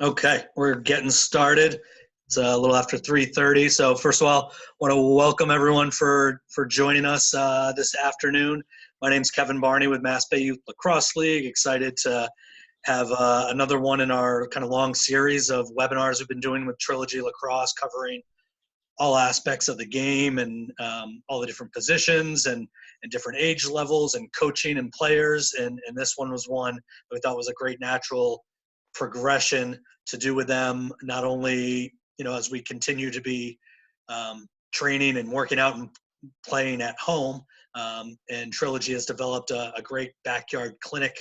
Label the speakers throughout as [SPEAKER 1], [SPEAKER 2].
[SPEAKER 1] Okay, we're getting started. It's a little after 3:30. So first of all, I want to welcome everyone for joining us this afternoon. My name's Kevin Barney with Mass Bay Youth Lacrosse League. Excited to have another one in our kind of long series of webinars we've been doing with Trilogy Lacrosse, covering all aspects of the game and all the different positions and different age levels and coaching and players. And this one was one that we thought was a great natural progression to do with them, not only, as we continue to be training and working out and playing at home. And Trilogy has developed a great backyard clinic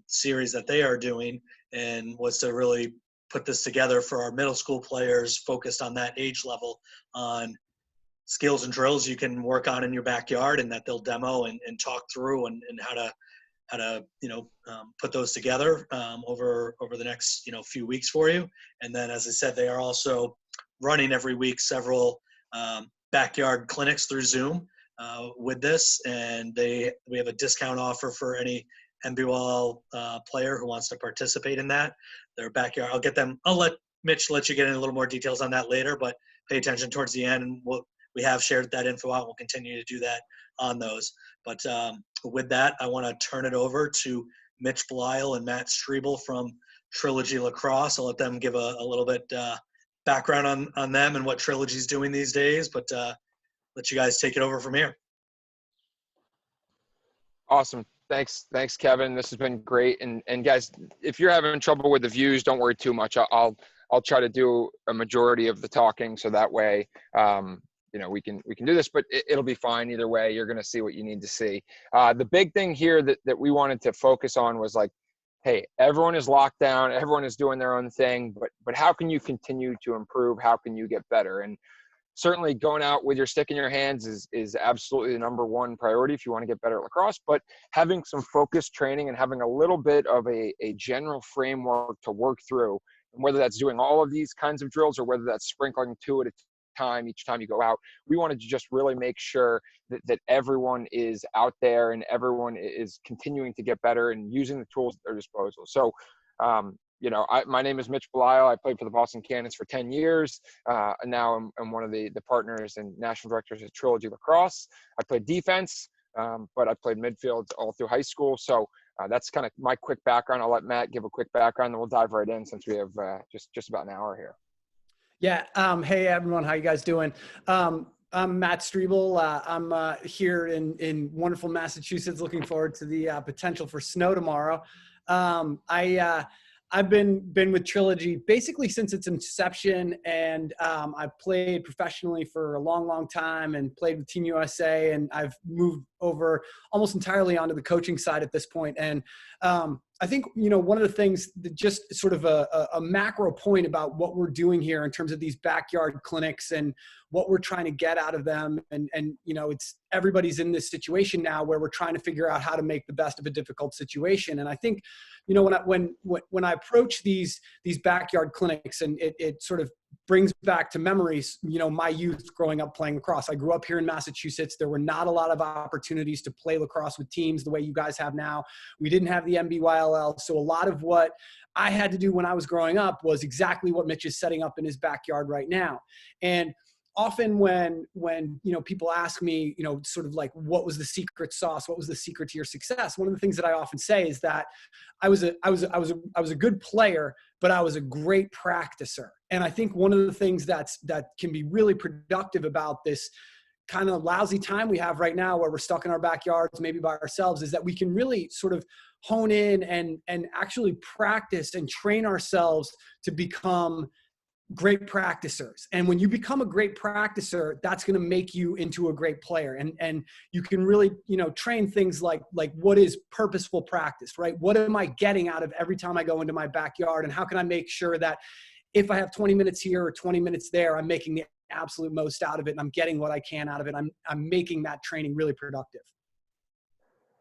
[SPEAKER 1] series that they are doing, and was to really put this together for our middle school players focused on that age level, on skills and drills you can work on in your backyard and that they'll demo and talk through, and how to put those together over the next few weeks for you. And then, as I said, they are also running every week several backyard clinics through Zoom with this, and we have a discount offer for any NBL player who wants to participate in that. Their backyard, I'll let Mitch let you get in a little more details on that later, but pay attention towards the end, and we have shared that info out. We'll continue to do that on those. But with that, I want to turn it over to Mitch Belisle and Matt Striebel from Trilogy Lacrosse. I'll let them give a little bit background on them and what Trilogy's doing these days, but let you guys take it over from here.
[SPEAKER 2] Awesome. Thanks, Kevin. This has been great. And guys, if you're having trouble with the views, don't worry too much. I'll try to do a majority of the talking, so that way we can do this, but it'll be fine either way. You're going to see what you need to see. The big thing here that we wanted to focus on was like, hey, everyone is locked down, everyone is doing their own thing, but how can you continue to improve? How can you get better? And certainly going out with your stick in your hands is absolutely the number one priority if you want to get better at lacrosse, but having some focused training and having a little bit of a general framework to work through, and whether that's doing all of these kinds of drills or whether that's sprinkling two at a time each time you go out, we wanted to just really make sure that everyone is out there and everyone is continuing to get better and using the tools at their disposal. So my name is Mitch Belisle. I played for the Boston Cannons for 10 years. And now I'm one of the partners and national directors at Trilogy Lacrosse. I played defense, but I played midfield all through high school. So that's kind of my quick background. I'll let Matt give a quick background, and we'll dive right in since we have just about an hour here.
[SPEAKER 3] Yeah. Hey, everyone. How you guys doing? I'm Matt Striebel. I'm here in wonderful Massachusetts, looking forward to the potential for snow tomorrow. I've been with Trilogy basically since its inception, and I've played professionally for a long time and played with Team USA, and I've moved over almost entirely onto the coaching side at this point. And I think, one of the things that just sort of a macro point about what we're doing here in terms of these backyard clinics and what we're trying to get out of them. And it's everybody's in this situation now where we're trying to figure out how to make the best of a difficult situation. And I think, when I approach these backyard clinics, and it sort of brings back to memories, my youth growing up playing lacrosse. I grew up here in Massachusetts. There were not a lot of opportunities to play lacrosse with teams the way you guys have now. We didn't have the NBYLL. So a lot of what I had to do when I was growing up was exactly what Mitch is setting up in his backyard right now. And often when people ask me, sort of like, what was the secret sauce? What was the secret to your success? One of the things that I often say is that I was a good player, but I was a great practicer. And I think one of the things that can be really productive about this kind of lousy time we have right now, where we're stuck in our backyards, maybe by ourselves, is that we can really sort of hone in and actually practice and train ourselves to become great practicers. And when you become a great practicer, that's going to make you into a great player. And you can really, train things like what is purposeful practice, right? What am I getting out of every time I go into my backyard? And how can I make sure that if I have 20 minutes here or 20 minutes there, I'm making the absolute most out of it, and I'm getting what I can out of it. I'm making that training really productive.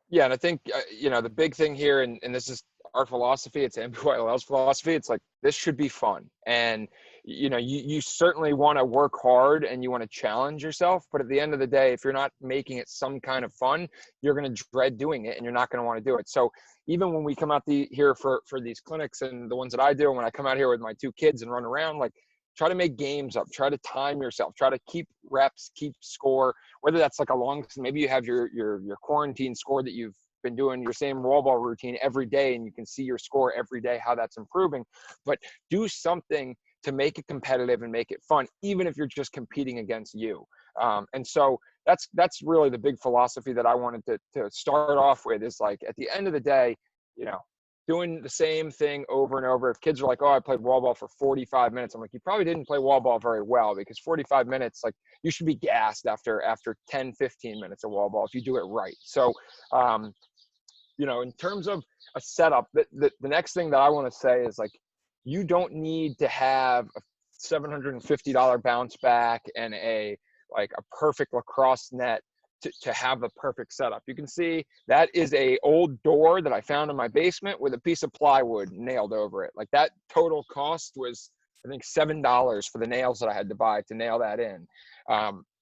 [SPEAKER 2] Yeah. And I think, the big thing here, and this is our philosophy, it's MBYL's philosophy. It's like, this should be fun. And, you know, you certainly want to work hard and you want to challenge yourself. But at the end of the day, if you're not making it some kind of fun, you're going to dread doing it and you're not going to want to do it. So even when we come out here for these clinics and the ones that I do, when I come out here with my 2 kids and run around, like, try to make games up, try to time yourself, try to keep reps, keep score, whether that's like a long, maybe you have your quarantine score that you've been doing your same wall ball routine every day and you can see your score every day, how that's improving, but do something to make it competitive and make it fun, even if you're just competing against you. And so that's really the big philosophy that I wanted to start off with, is like, at the end of the day, you know, doing the same thing over and over. If kids are like, oh, I played wall ball for 45 minutes. I'm like, you probably didn't play wall ball very well, because 45 minutes, like, you should be gassed after 10, 15 minutes of wall ball if you do it right. So, you know, in terms of a setup, the next thing that I want to say is, like, you don't need to have a $750 bounce back and a perfect lacrosse net to have the perfect setup. You can see that is a old door that I found in my basement with a piece of plywood nailed over it. Like, that total cost was, I think, $7 for the nails that I had to buy to nail that in.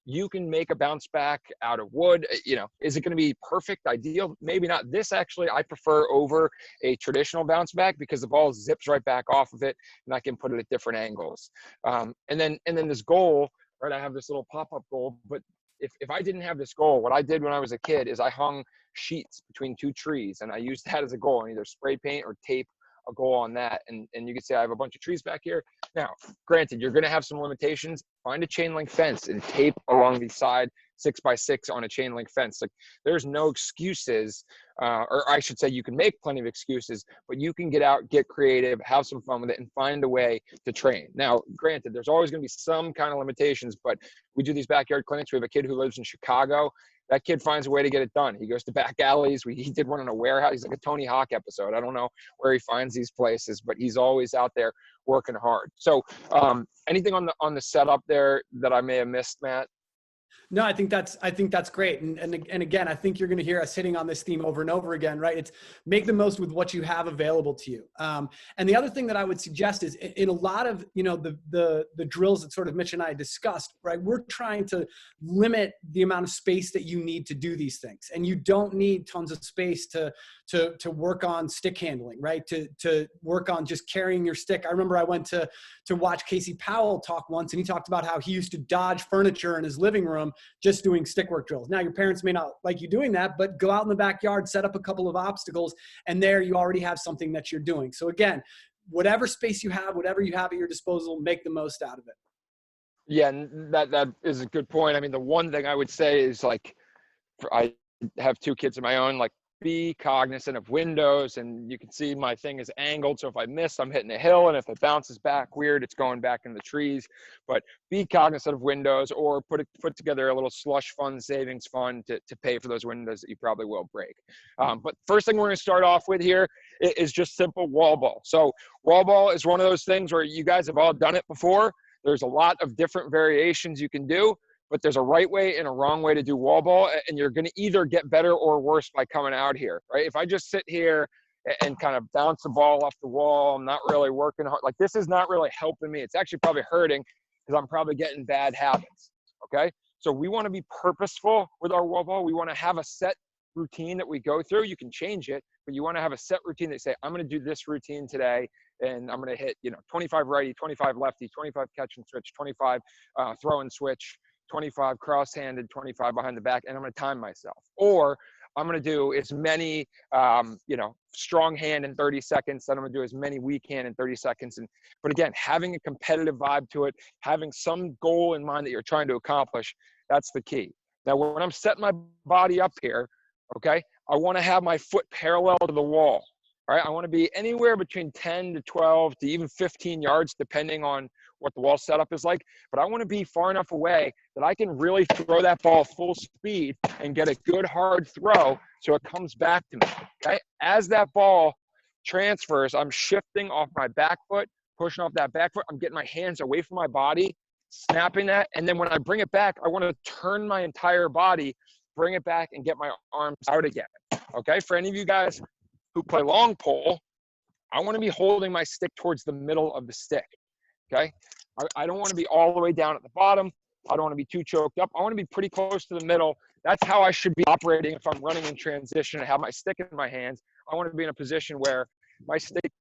[SPEAKER 2] You can make a bounce back out of wood. You know, is it going to be perfect, ideal? Maybe not. This, actually, I prefer over a traditional bounce back, because the ball zips right back off of it and I can put it at different angles. And then this goal, right? I have this little pop-up goal, but if I didn't have this goal, what I did when I was a kid is I hung sheets between 2 trees and I used that as a goal, and either spray paint or tape a goal on that. And you can see I have a bunch of trees back here. Now, granted, you're going to have some limitations. Find a chain link fence and tape along the side 6x6 on a chain link fence. Like, there's no excuses, or I should say, you can make plenty of excuses, but you can get out, get creative, have some fun with it, and find a way to train. Now, granted, there's always going to be some kind of limitations, but we do these backyard clinics. We have a kid who lives in Chicago. That kid finds a way to get it done. He goes to back alleys. He did one in a warehouse. He's like a Tony Hawk episode. I don't know where he finds these places, but he's always out there working hard. So anything on the setup there that I may have missed, Matt?
[SPEAKER 3] No, I think that's great. And again, I think you're going to hear us hitting on this theme over and over again, right? It's make the most with what you have available to you. And the other thing that I would suggest is, in a lot of, you know, the drills that sort of Mitch and I discussed, right? We're trying to limit the amount of space that you need to do these things. And you don't need tons of space to work on stick handling, right? To work on just carrying your stick. I remember I went to watch Casey Powell talk once, and he talked about how he used to dodge furniture in his living room just doing stick work drills. Now, your parents may not like you doing that, but go out in the backyard, set up a couple of obstacles, and there you already have something that you're doing. So again, whatever space you have, whatever you have at your disposal, make the most out of it.
[SPEAKER 2] Yeah, and that is a good point. I mean, the one thing I would say is, like, I have 2 kids of my own, like, be cognizant of windows, and you can see my thing is angled. So if I miss, I'm hitting a hill, and if it bounces back weird, it's going back in the trees. But be cognizant of windows, or put together a little slush fund, savings fund to pay for those windows that you probably will break. But first thing we're going to start off with here is just simple wall ball. So wall ball is one of those things where you guys have all done it before. There's a lot of different variations you can do, but there's a right way and a wrong way to do wall ball, and you're going to either get better or worse by coming out here, right? If I just sit here and kind of bounce the ball off the wall, I'm not really working hard. Like, this is not really helping me. It's actually probably hurting, because I'm probably getting bad habits, okay? So we want to be purposeful with our wall ball. We want to have a set routine that we go through. You can change it, but you want to have a set routine that say, I'm going to do this routine today, and I'm going to hit, 25 righty, 25 lefty, 25 catch and switch, 25 throw and switch, 25 cross-handed, 25 behind the back, and I'm going to time myself. Or I'm going to do as many, strong hand in 30 seconds, then I'm going to do as many weak hand in 30 seconds. But again, having a competitive vibe to it, having some goal in mind that you're trying to accomplish, that's the key. Now, when I'm setting my body up here, okay, I want to have my foot parallel to the wall. All right, I want to be anywhere between 10 to 12 to even 15 yards, depending on what the wall setup is like. But I want to be far enough away that I can really throw that ball full speed and get a good hard throw so it comes back to me. Okay, as that ball transfers, I'm shifting off my back foot, pushing off that back foot. I'm getting my hands away from my body, snapping that. And then when I bring it back, I want to turn my entire body, bring it back, and get my arms out again. Okay, for any of you guys who play long pole, I want to be holding my stick towards the middle of the stick, okay? I don't want to be all the way down at the bottom. I don't want to be too choked up. I want to be pretty close to the middle. That's how I should be operating if I'm running in transition and have my stick in my hands. I want to be in a position where my stick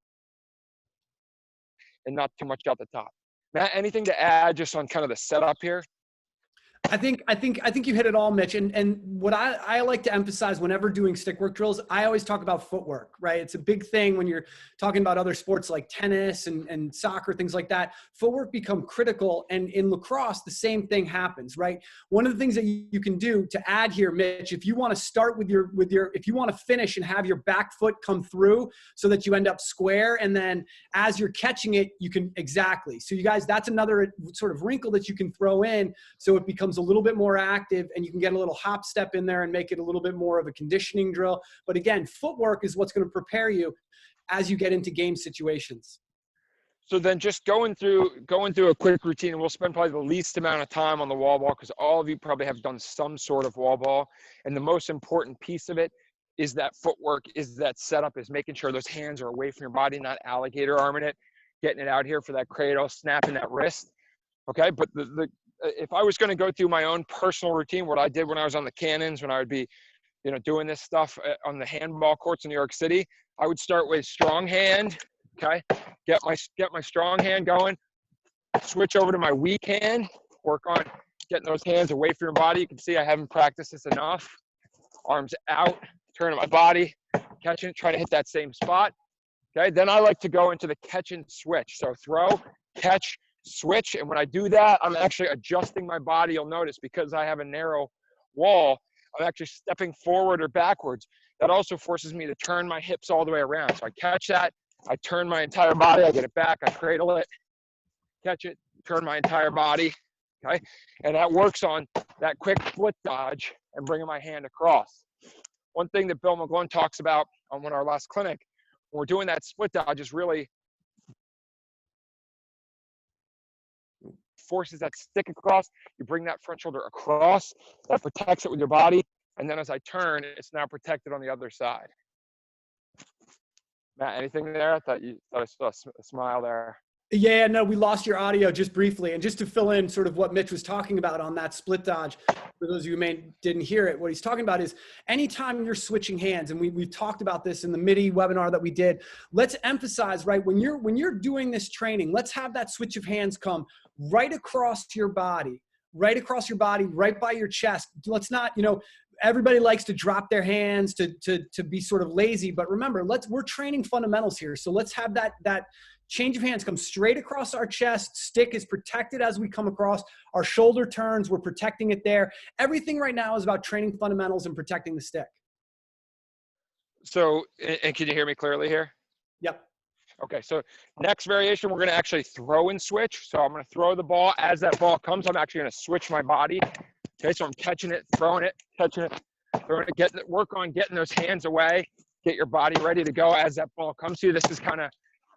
[SPEAKER 2] and not too much out the top. Matt, anything to add just on kind of the setup here?
[SPEAKER 3] I think you hit it all, Mitch. And what I like to emphasize whenever doing stick work drills, I always talk about footwork, right? It's a big thing when you're talking about other sports like tennis and soccer, things like that. Footwork become critical. And in lacrosse, the same thing happens, right? One of the things that you can do to add here, Mitch, if you want to start with your, if you want to finish and have your back foot come through so that you end up square, and then as you're catching it, you can exactly. So you guys, that's another sort of wrinkle that you can throw in so it becomes a little bit more active, and you can get a little hop step in there and make it a little bit more of a conditioning drill. But again, footwork is what's going to prepare you as you get into game situations.
[SPEAKER 2] So then just going through a quick routine, and we'll spend probably the least amount of time on the wall ball because all of you probably have done some sort of wall ball. And the most important piece of it is that footwork, is that setup, is making sure those hands are away from your body, not alligator arming it, getting it out here for that cradle, snapping that wrist. Okay, but if I was going to go through my own personal routine, what I did when I was on the cannons, when I would be, doing this stuff on the handball courts in New York City, I would start with strong hand. Okay, get my strong hand going, switch over to my weak hand, work on getting those hands away from your body. You can see I haven't practiced this enough. Arms out, turning my body, catching it, trying to hit that same spot. Okay, then I like to go into the catch and switch. So throw, catch, switch, and when I do that, I'm actually adjusting my body. You'll notice because I have a narrow wall, I'm actually stepping forward or backwards. That also forces me to turn my hips all the way around. So I catch that, I turn my entire body, I get it back, I cradle it, catch it, turn my entire body, okay? And that works on that quick split dodge and bringing my hand across. One thing that Bill McGlone talks about on our last clinic, when we're doing that split dodge, is really forces that stick across, you bring that front shoulder across, that protects it with your body, and then as I turn, it's now protected on the other side. Matt, anything there? I thought I saw a smile there.
[SPEAKER 3] Yeah, no, we lost your audio just briefly. And just to fill in sort of what Mitch was talking about on that split dodge, for those of you who didn't hear it, what he's talking about is anytime you're switching hands, and we've talked about this in the MIDI webinar that we did, let's emphasize, right, when you're doing this training, let's have that switch of hands come right across your body, right by your chest. Let's not, everybody likes to drop their hands to be sort of lazy, but remember, we're training fundamentals here. So let's have that change of hands come straight across our chest. Stick is protected as we come across. Our shoulder turns, we're protecting it there. Everything right now is about training fundamentals and protecting the stick.
[SPEAKER 2] So, and can you hear me clearly here?
[SPEAKER 3] Yep.
[SPEAKER 2] Okay, so next variation, we're going to actually throw and switch. So I'm going to throw the ball. As that ball comes, I'm actually going to switch my body. Okay, so I'm catching it, throwing it, catching it, throwing it, work on getting those hands away, get your body ready to go as that ball comes to you. This is kind of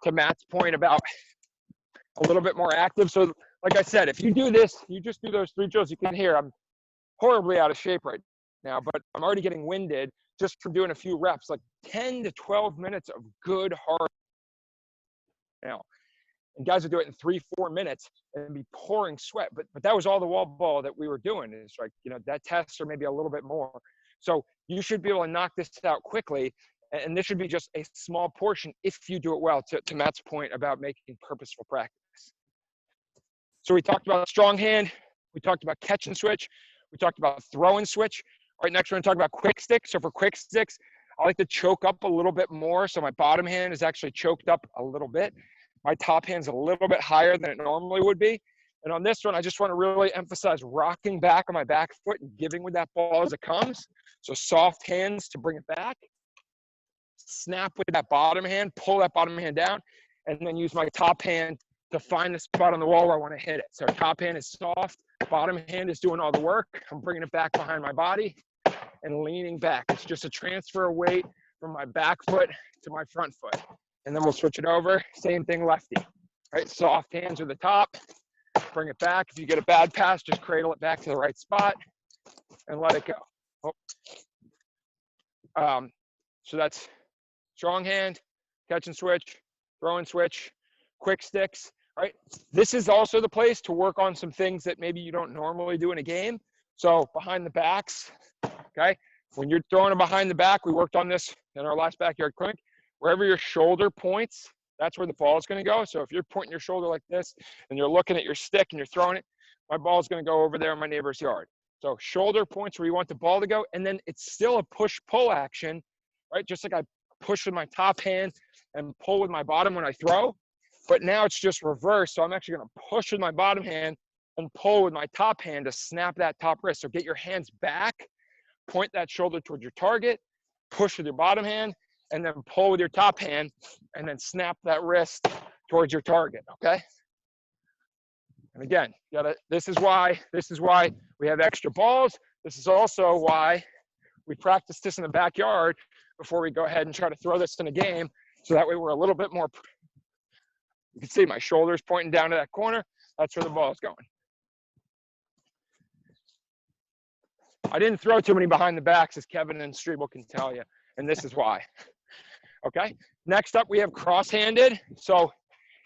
[SPEAKER 2] to Matt's point about a little bit more active. So like I said, if you do this, you just do those 3 drills, you can hear I'm horribly out of shape right now, but I'm already getting winded just from doing a few reps, like 10 to 12 minutes of good, hard now. And guys would do it in 3-4 minutes and be pouring sweat. But that was all the wall ball that we were doing. It's like, that test or maybe a little bit more. So you should be able to knock this out quickly. And this should be just a small portion if you do it well, to Matt's point about making purposeful practice. So we talked about strong hand. We talked about catch and switch. We talked about throw and switch. All right, next we're going to talk about quick stick. So for quick sticks, I like to choke up a little bit more. So my bottom hand is actually choked up a little bit. My top hand's a little bit higher than it normally would be. And on this one, I just want to really emphasize rocking back on my back foot and giving with that ball as it comes. So soft hands to bring it back. Snap with that bottom hand, pull that bottom hand down, and then use my top hand to find the spot on the wall where I want to hit it. So top hand is soft, bottom hand is doing all the work. I'm bringing it back behind my body and leaning back. It's just a transfer of weight from my back foot to my front foot. And then we'll switch it over. Same thing, lefty. Right, soft hands are the top. Bring it back. If you get a bad pass, just cradle it back to the right spot and let it go. So that's strong hand, catch and switch, throw and switch, quick sticks, right? This is also the place to work on some things that maybe you don't normally do in a game. So behind the backs, okay? When you're throwing it behind the back, we worked on this in our last backyard clinic. Wherever your shoulder points, that's where the ball is going to go. So if you're pointing your shoulder like this and you're looking at your stick and you're throwing it, my ball is going to go over there in my neighbor's yard. So shoulder points where you want the ball to go, and then it's still a push-pull action, right? Just like I push with my top hand and pull with my bottom when I throw, but now it's just reverse. So I'm actually going to push with my bottom hand and pull with my top hand to snap that top wrist. So get your hands back, point that shoulder towards your target, push with your bottom hand, and then pull with your top hand, and then snap that wrist towards your target, okay? And again, this is why we have extra balls. This is also why we practice this in the backyard before we go ahead and try to throw this in a game. So that way we're a little bit more, you can see my shoulders pointing down to that corner. That's where the ball is going. I didn't throw too many behind the backs, as Kevin and Striebel can tell you, and this is why. Okay, next up we have cross-handed. So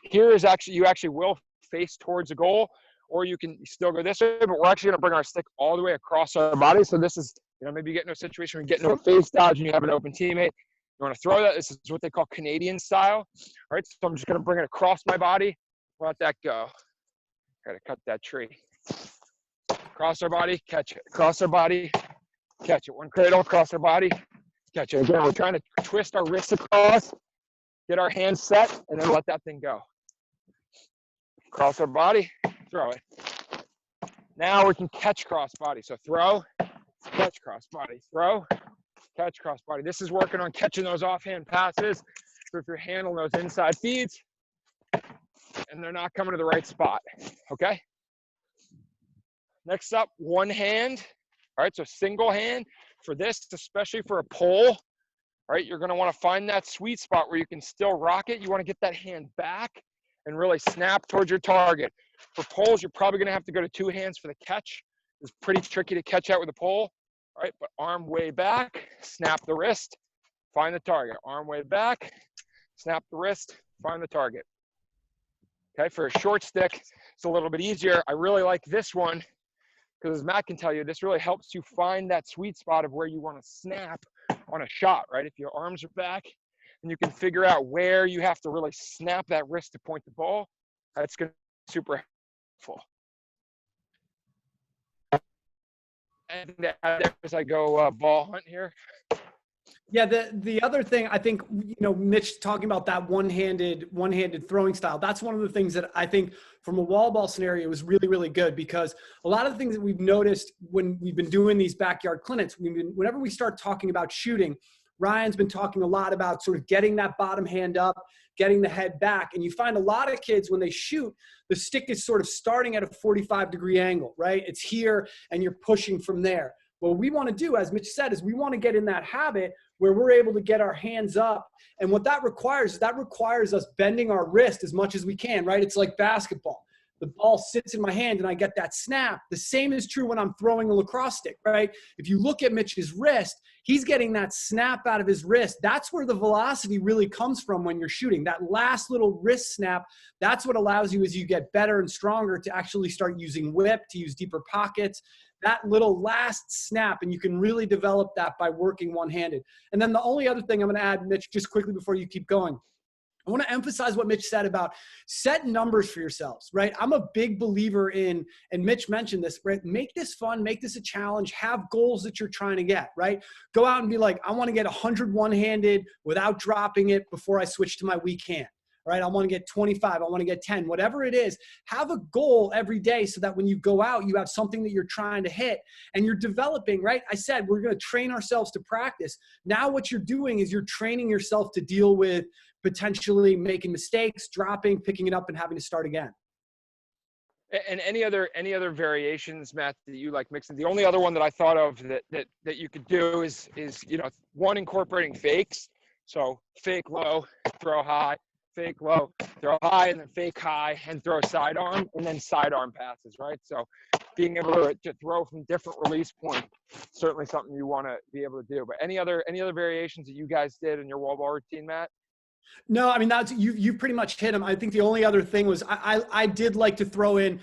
[SPEAKER 2] here is actually, you actually will face towards the goal, or you can still go this way, but we're actually going to bring our stick all the way across our body. So this is, maybe you get into a situation where you get into a face dodge and you have an open teammate. You want to throw that. This is what they call Canadian style. All right, so I'm just going to bring it across my body. Let that go. Got to cut that tree. Cross our body, catch it. Cross our body, catch it. One cradle, cross our body, catch it. Again, we're trying to twist our wrists across, get our hands set, and then let that thing go. Cross our body, throw it. Now we can catch cross body. So throw, catch cross body, throw, catch cross body. This is working on catching those offhand passes. So if you're handling those inside feeds and they're not coming to the right spot, okay? Next up, one hand. All right, so single hand for this, especially for a pull. All right, you're gonna wanna find that sweet spot where you can still rock it. You wanna get that hand back and really snap towards your target. For pulls, you're probably gonna have to go to two hands for the catch. It's pretty tricky to catch out with a pull. All right, but arm way back, snap the wrist, find the target. Arm way back, snap the wrist, find the target. Okay, for a short stick, it's a little bit easier. I really like this one, because as Matt can tell you, this really helps you find that sweet spot of where you want to snap on a shot, right? If your arms are back and you can figure out where you have to really snap that wrist to point the ball, that's going to be super helpful. And as I go ball hunt here.
[SPEAKER 3] Yeah, the other thing, I think, Mitch talking about that one-handed throwing style, that's one of the things that I think from a wall ball scenario is really, really good, because a lot of the things that we've noticed when we've been doing these backyard clinics, whenever we start talking about shooting, Ryan's been talking a lot about sort of getting that bottom hand up, getting the head back. And you find a lot of kids, when they shoot, the stick is sort of starting at a 45-degree angle, right? It's here and you're pushing from there. What we want to do, as Mitch said, is we want to get in that habit where we're able to get our hands up. And what that requires us bending our wrist as much as we can, right? It's like basketball. The ball sits in my hand and I get that snap. The same is true when I'm throwing a lacrosse stick, right? If you look at Mitch's wrist, he's getting that snap out of his wrist. That's where the velocity really comes from when you're shooting. That last little wrist snap, that's what allows you, as you get better and stronger, to actually start using whip, to use deeper pockets. That little last snap, and you can really develop that by working one-handed. And then the only other thing I'm going to add, Mitch, just quickly before you keep going, I want to emphasize what Mitch said about set numbers for yourselves, right? I'm a big believer in, and Mitch mentioned this, right? Make this fun, make this a challenge, have goals that you're trying to get, right? Go out and be like, I want to get 100 one-handed without dropping it before I switch to my weak hand. Right? I want to get 25. I want to get 10, whatever it is. Have a goal every day so that when you go out, you have something that you're trying to hit and you're developing, right? I said, we're going to train ourselves to practice. Now what you're doing is you're training yourself to deal with potentially making mistakes, dropping, picking it up, and having to start again.
[SPEAKER 2] And any other variations, Matt, that you like mixing? The only other one that I thought of that you could do is one, incorporating fakes. So fake low, throw high. Fake low, throw high, and then fake high, and throw sidearm, and then sidearm passes, right? So being able to throw from different release points, certainly something you want to be able to do. But any other variations that you guys did in your wall ball routine, Matt?
[SPEAKER 3] No, I mean, that's you pretty much hit him. I think the only other thing was I did like to throw in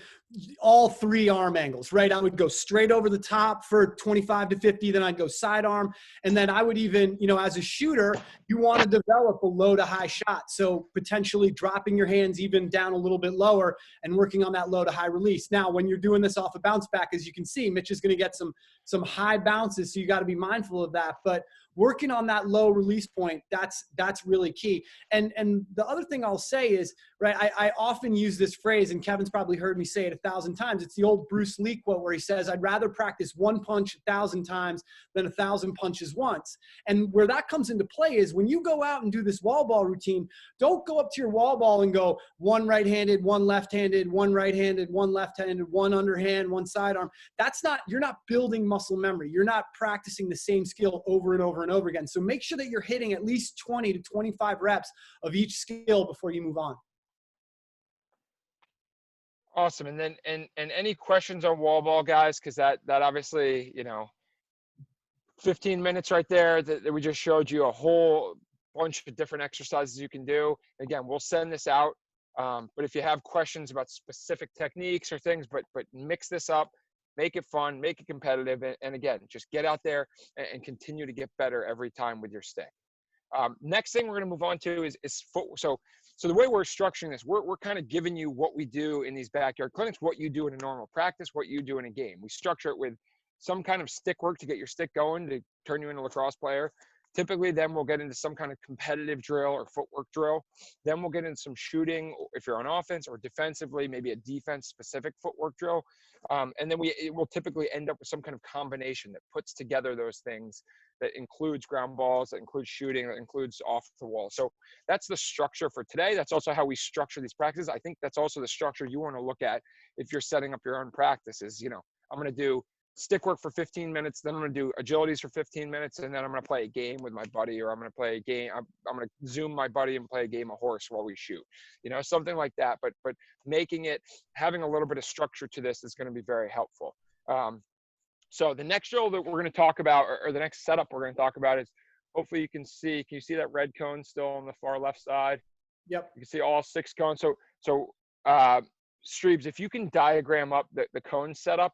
[SPEAKER 3] all three arm angles, right? I would go straight over the top for 25 to 50, then I'd go sidearm. And then I would even, as a shooter, you want to develop a low to high shot. So potentially dropping your hands even down a little bit lower and working on that low to high release. Now, when you're doing this off a bounce back, as you can see, Mitch is going to get some high bounces. So you got to be mindful of that. But working on that low release point, that's really key. And the other thing I'll say is, right, I often use this phrase, and Kevin's probably heard me say it 1,000 times. It's the old Bruce Lee quote where he says, I'd rather practice one punch 1,000 times than 1,000 punches once. And where that comes into play is when you go out and do this wall ball routine, don't go up to your wall ball and go one right-handed, one left-handed, one right-handed, one left-handed, one underhand, one sidearm. You're not building muscle memory. You're not practicing the same skill over and over and over again. So make sure that you're hitting at least 20 to 25 reps of each skill before you move on.
[SPEAKER 2] Awesome. And then, and any questions on wall ball, guys? Because that obviously, 15 minutes right there that we just showed you a whole bunch of different exercises you can do. Again, we'll send this out. But if you have questions about specific techniques or things, but mix this up, make it fun, make it competitive. And again, just get out there and continue to get better every time with your stick. Next thing we're going to move on to is footwork. So the way we're structuring this, we're kind of giving you what we do in these backyard clinics, what you do in a normal practice, what you do in a game. We structure it with some kind of stick work to get your stick going, to turn you into a lacrosse player. Typically, then we'll get into some kind of competitive drill or footwork drill. Then we'll get into some shooting if you're on offense, or defensively, maybe a defense-specific footwork drill. And then it will typically end up with some kind of combination that puts together those things, that includes ground balls, that includes shooting, that includes off the wall. So that's the structure for today. That's also how we structure these practices. I think that's also the structure you want to look at if you're setting up your own practices. I'm going to do stick work for 15 minutes, then I'm going to do agilities for 15 minutes, and then I'm going to play a game with my buddy, or I'm going to play a game. I'm going to Zoom my buddy and play a game of horse while we shoot, something like that. But having a little bit of structure to this is going to be very helpful. So the next drill that we're going to talk about, or the next setup we're going to talk about, is, hopefully can you see that red cone still on the far left side?
[SPEAKER 3] Yep.
[SPEAKER 2] You can see all 6 cones. So Striebes, if you can diagram up the cone setup,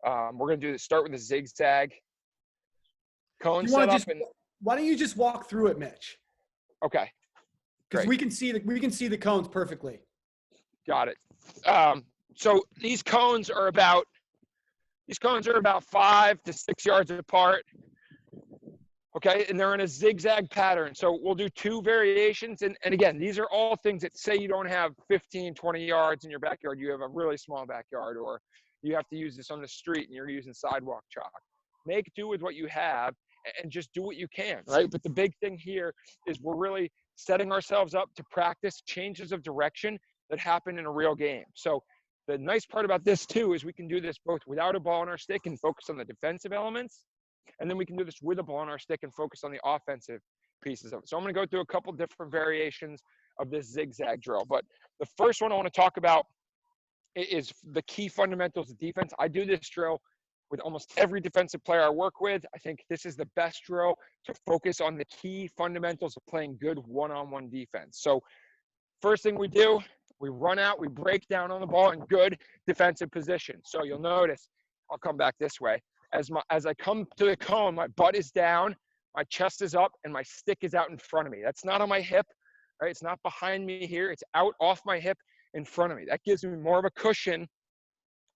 [SPEAKER 2] we're going to start with a zigzag cone setup.
[SPEAKER 3] Why don't you just walk through it, Mitch?
[SPEAKER 2] Okay.
[SPEAKER 3] Because we can see the cones perfectly.
[SPEAKER 2] Got it. So these cones are about 5 to 6 yards apart. Okay, and they're in a zigzag pattern. So we'll do 2 variations. And again, these are all things that, say you don't have 15, 20 yards in your backyard, you have a really small backyard, or you have to use this on the street and you're using sidewalk chalk. Make do with what you have and just do what you can, right? But the big thing here is we're really setting ourselves up to practice changes of direction that happen in a real game. So the nice part about this too is we can do this both without a ball on our stick and focus on the defensive elements. And then we can do this with a ball on our stick and focus on the offensive pieces of it. So I'm going to go through a couple different variations of this zigzag drill. But the first one I want to talk about is the key fundamentals of defense. I do this drill with almost every defensive player I work with. I think this is the best drill to focus on the key fundamentals of playing good one-on-one defense. So first thing we do, we run out, we break down on the ball in good defensive position. So you'll notice, I'll come back this way. As I come to the cone, my butt is down, my chest is up, and my stick is out in front of me. That's not on my hip, right? It's not behind me here. It's out off my hip in front of me. That gives me more of a cushion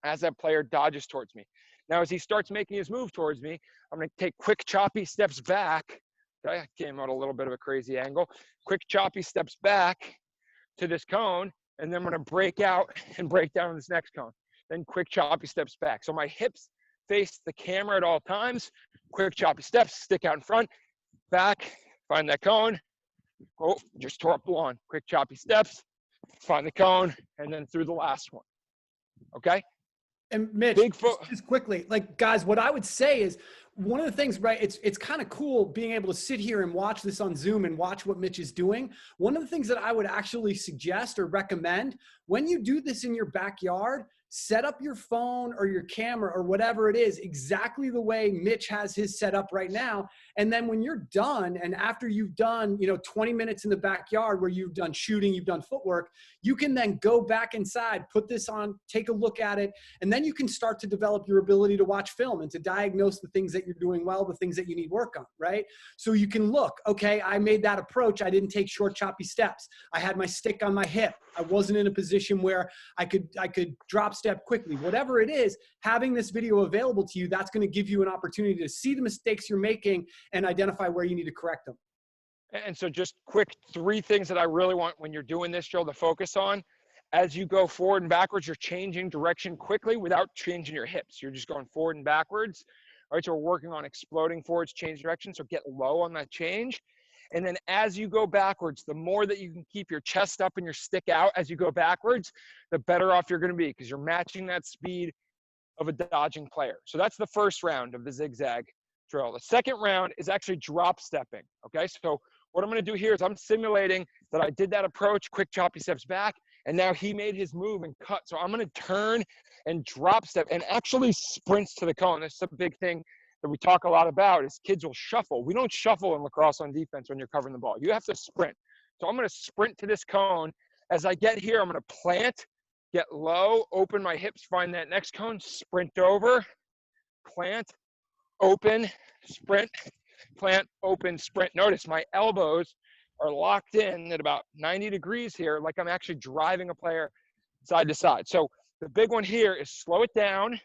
[SPEAKER 2] as that player dodges towards me. Now, as he starts making his move towards me, I'm going to take quick, choppy steps back. Okay, I came out a little bit of a crazy angle. Quick, choppy steps back to this cone, and then I'm going to break out and break down this next cone. Then quick, choppy steps back. So my hips face the camera at all times. Quick, choppy steps, stick out in front, back, find that cone. Oh, just tore up the lawn. Quick, choppy steps, find the cone, and then through the last one. Okay?
[SPEAKER 3] And Mitch, just quickly, like, guys, what I would say is one of the things, right, it's kind of cool being able to sit here and watch this on Zoom and watch what Mitch is doing. One of the things that I would actually suggest or recommend, when you do this in your backyard, set up your phone or your camera or whatever it is exactly the way Mitch has his set up right now. And then when you're done, and after you've done, 20 minutes in the backyard where you've done shooting, you've done footwork, you can then go back inside, put this on, take a look at it, and then you can start to develop your ability to watch film and to diagnose the things that you're doing well, the things that you need work on, right? So you can look, okay, I made that approach. I didn't take short, choppy steps. I had my stick on my hip. I wasn't in a position where I could drop step quickly. Whatever it is, having this video available to you, that's going to give you an opportunity to see the mistakes you're making and identify where you need to correct them.
[SPEAKER 2] And so just quick 3 things that I really want when you're doing this, Joe, to focus on. As you go forward and backwards, you're changing direction quickly without changing your hips. You're just going forward and backwards. All right, so we're working on exploding forwards, change direction, so get low on that change. And then as you go backwards, the more that you can keep your chest up and your stick out as you go backwards, the better off you're going to be, because you're matching that speed of a dodging player. So that's the first round of the zigzag drill. The second round is actually drop stepping. Okay, so what I'm going to do here is I'm simulating that I did that approach, quick choppy steps back, and now he made his move and cut. So I'm going to turn and drop step and actually sprints to the cone. That's a big thing that we talk a lot about, is kids will shuffle. We don't shuffle in lacrosse on defense when you're covering the ball. You have to sprint. So I'm going to sprint to this cone. As I get here, I'm going to plant, get low, open my hips, find that next cone, sprint over, plant, open, sprint, plant, open, sprint. Notice my elbows are locked in at about 90 degrees here, like I'm actually driving a player side to side. So the big one here is slow it down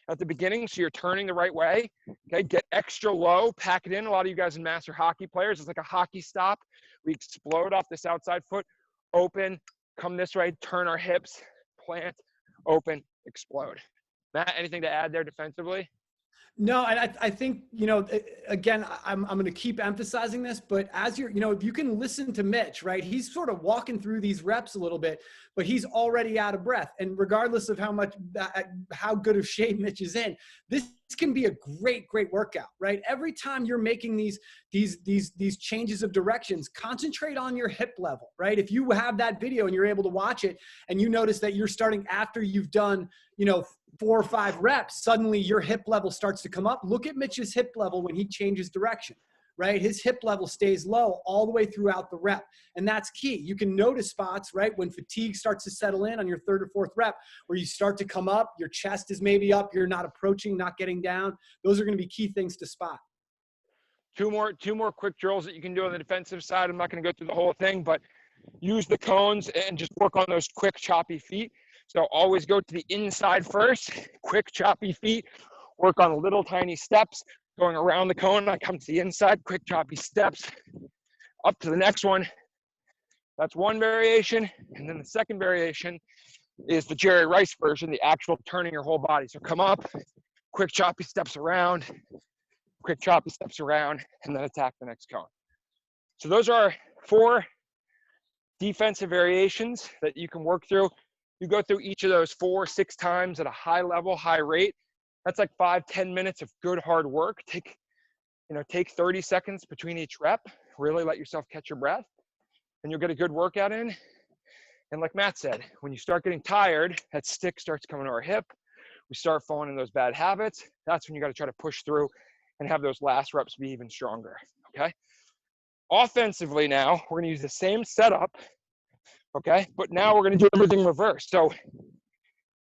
[SPEAKER 2] at the beginning, so you're turning the right way. Okay, get extra low, pack it in. A lot of you guys in master hockey players, it's like a hockey stop. We explode off this outside foot, open, come this way, turn our hips, plant, open, explode. Matt, anything to add there defensively?
[SPEAKER 3] No, and I think, again, I'm going to keep emphasizing this, but as you're, if you can listen to Mitch, right, he's sort of walking through these reps a little bit, but he's already out of breath. And regardless of how good of shape Mitch is in, this can be a great workout, right? Every time you're making these changes of directions, concentrate on your hip level, right? If you have that video and you're able to watch it and you notice that you're starting after you've done, 4 or 5 reps, suddenly your hip level starts to come up. Look at Mitch's hip level when he changes direction, right? His hip level stays low all the way throughout the rep. And that's key. You can notice spots, right, when fatigue starts to settle in on your 3rd or 4th rep, where you start to come up, your chest is maybe up, you're not approaching, not getting down. Those are going to be key things to spot.
[SPEAKER 2] Two more quick drills that you can do on the defensive side. I'm not going to go through the whole thing, but use the cones and just work on those quick choppy feet. So always go to the inside first, quick choppy feet, work on little tiny steps, going around the cone. I come to the inside, quick choppy steps, up to the next one. That's one variation. And then the second variation is the Jerry Rice version, the actual turning your whole body. So come up, quick choppy steps around, quick choppy steps around, and then attack the next cone. So those are 4 defensive variations that you can work through. You go through each of those 4 or 6 times at a high level, high rate. That's like 5-10 minutes of good hard work. Take 30 seconds between each rep. Really let yourself catch your breath, and you'll get a good workout in. And like Matt said, when you start getting tired, that stick starts coming to our hip. We start falling in those bad habits. That's when you got to try to push through and have those last reps be even stronger. Okay. Offensively now, we're going to use the same setup. Okay, but now we're going to do everything reversed. So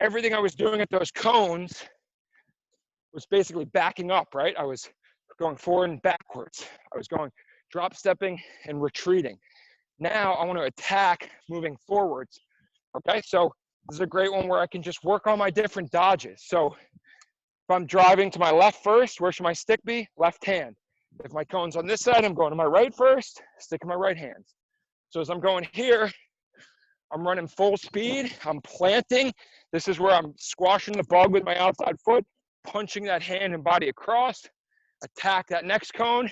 [SPEAKER 2] everything I was doing at those cones was basically backing up, right? I was going forward and backwards. I was going drop stepping and retreating. Now I want to attack moving forwards. Okay, so this is a great one where I can just work on my different dodges. So if I'm driving to my left first, where should my stick be? Left hand. If my cone's on this side, I'm going to my right first, stick in my right hand. So as I'm going here, I'm running full speed, I'm planting. This is where I'm squashing the bug with my outside foot, punching that hand and body across, attack that next cone,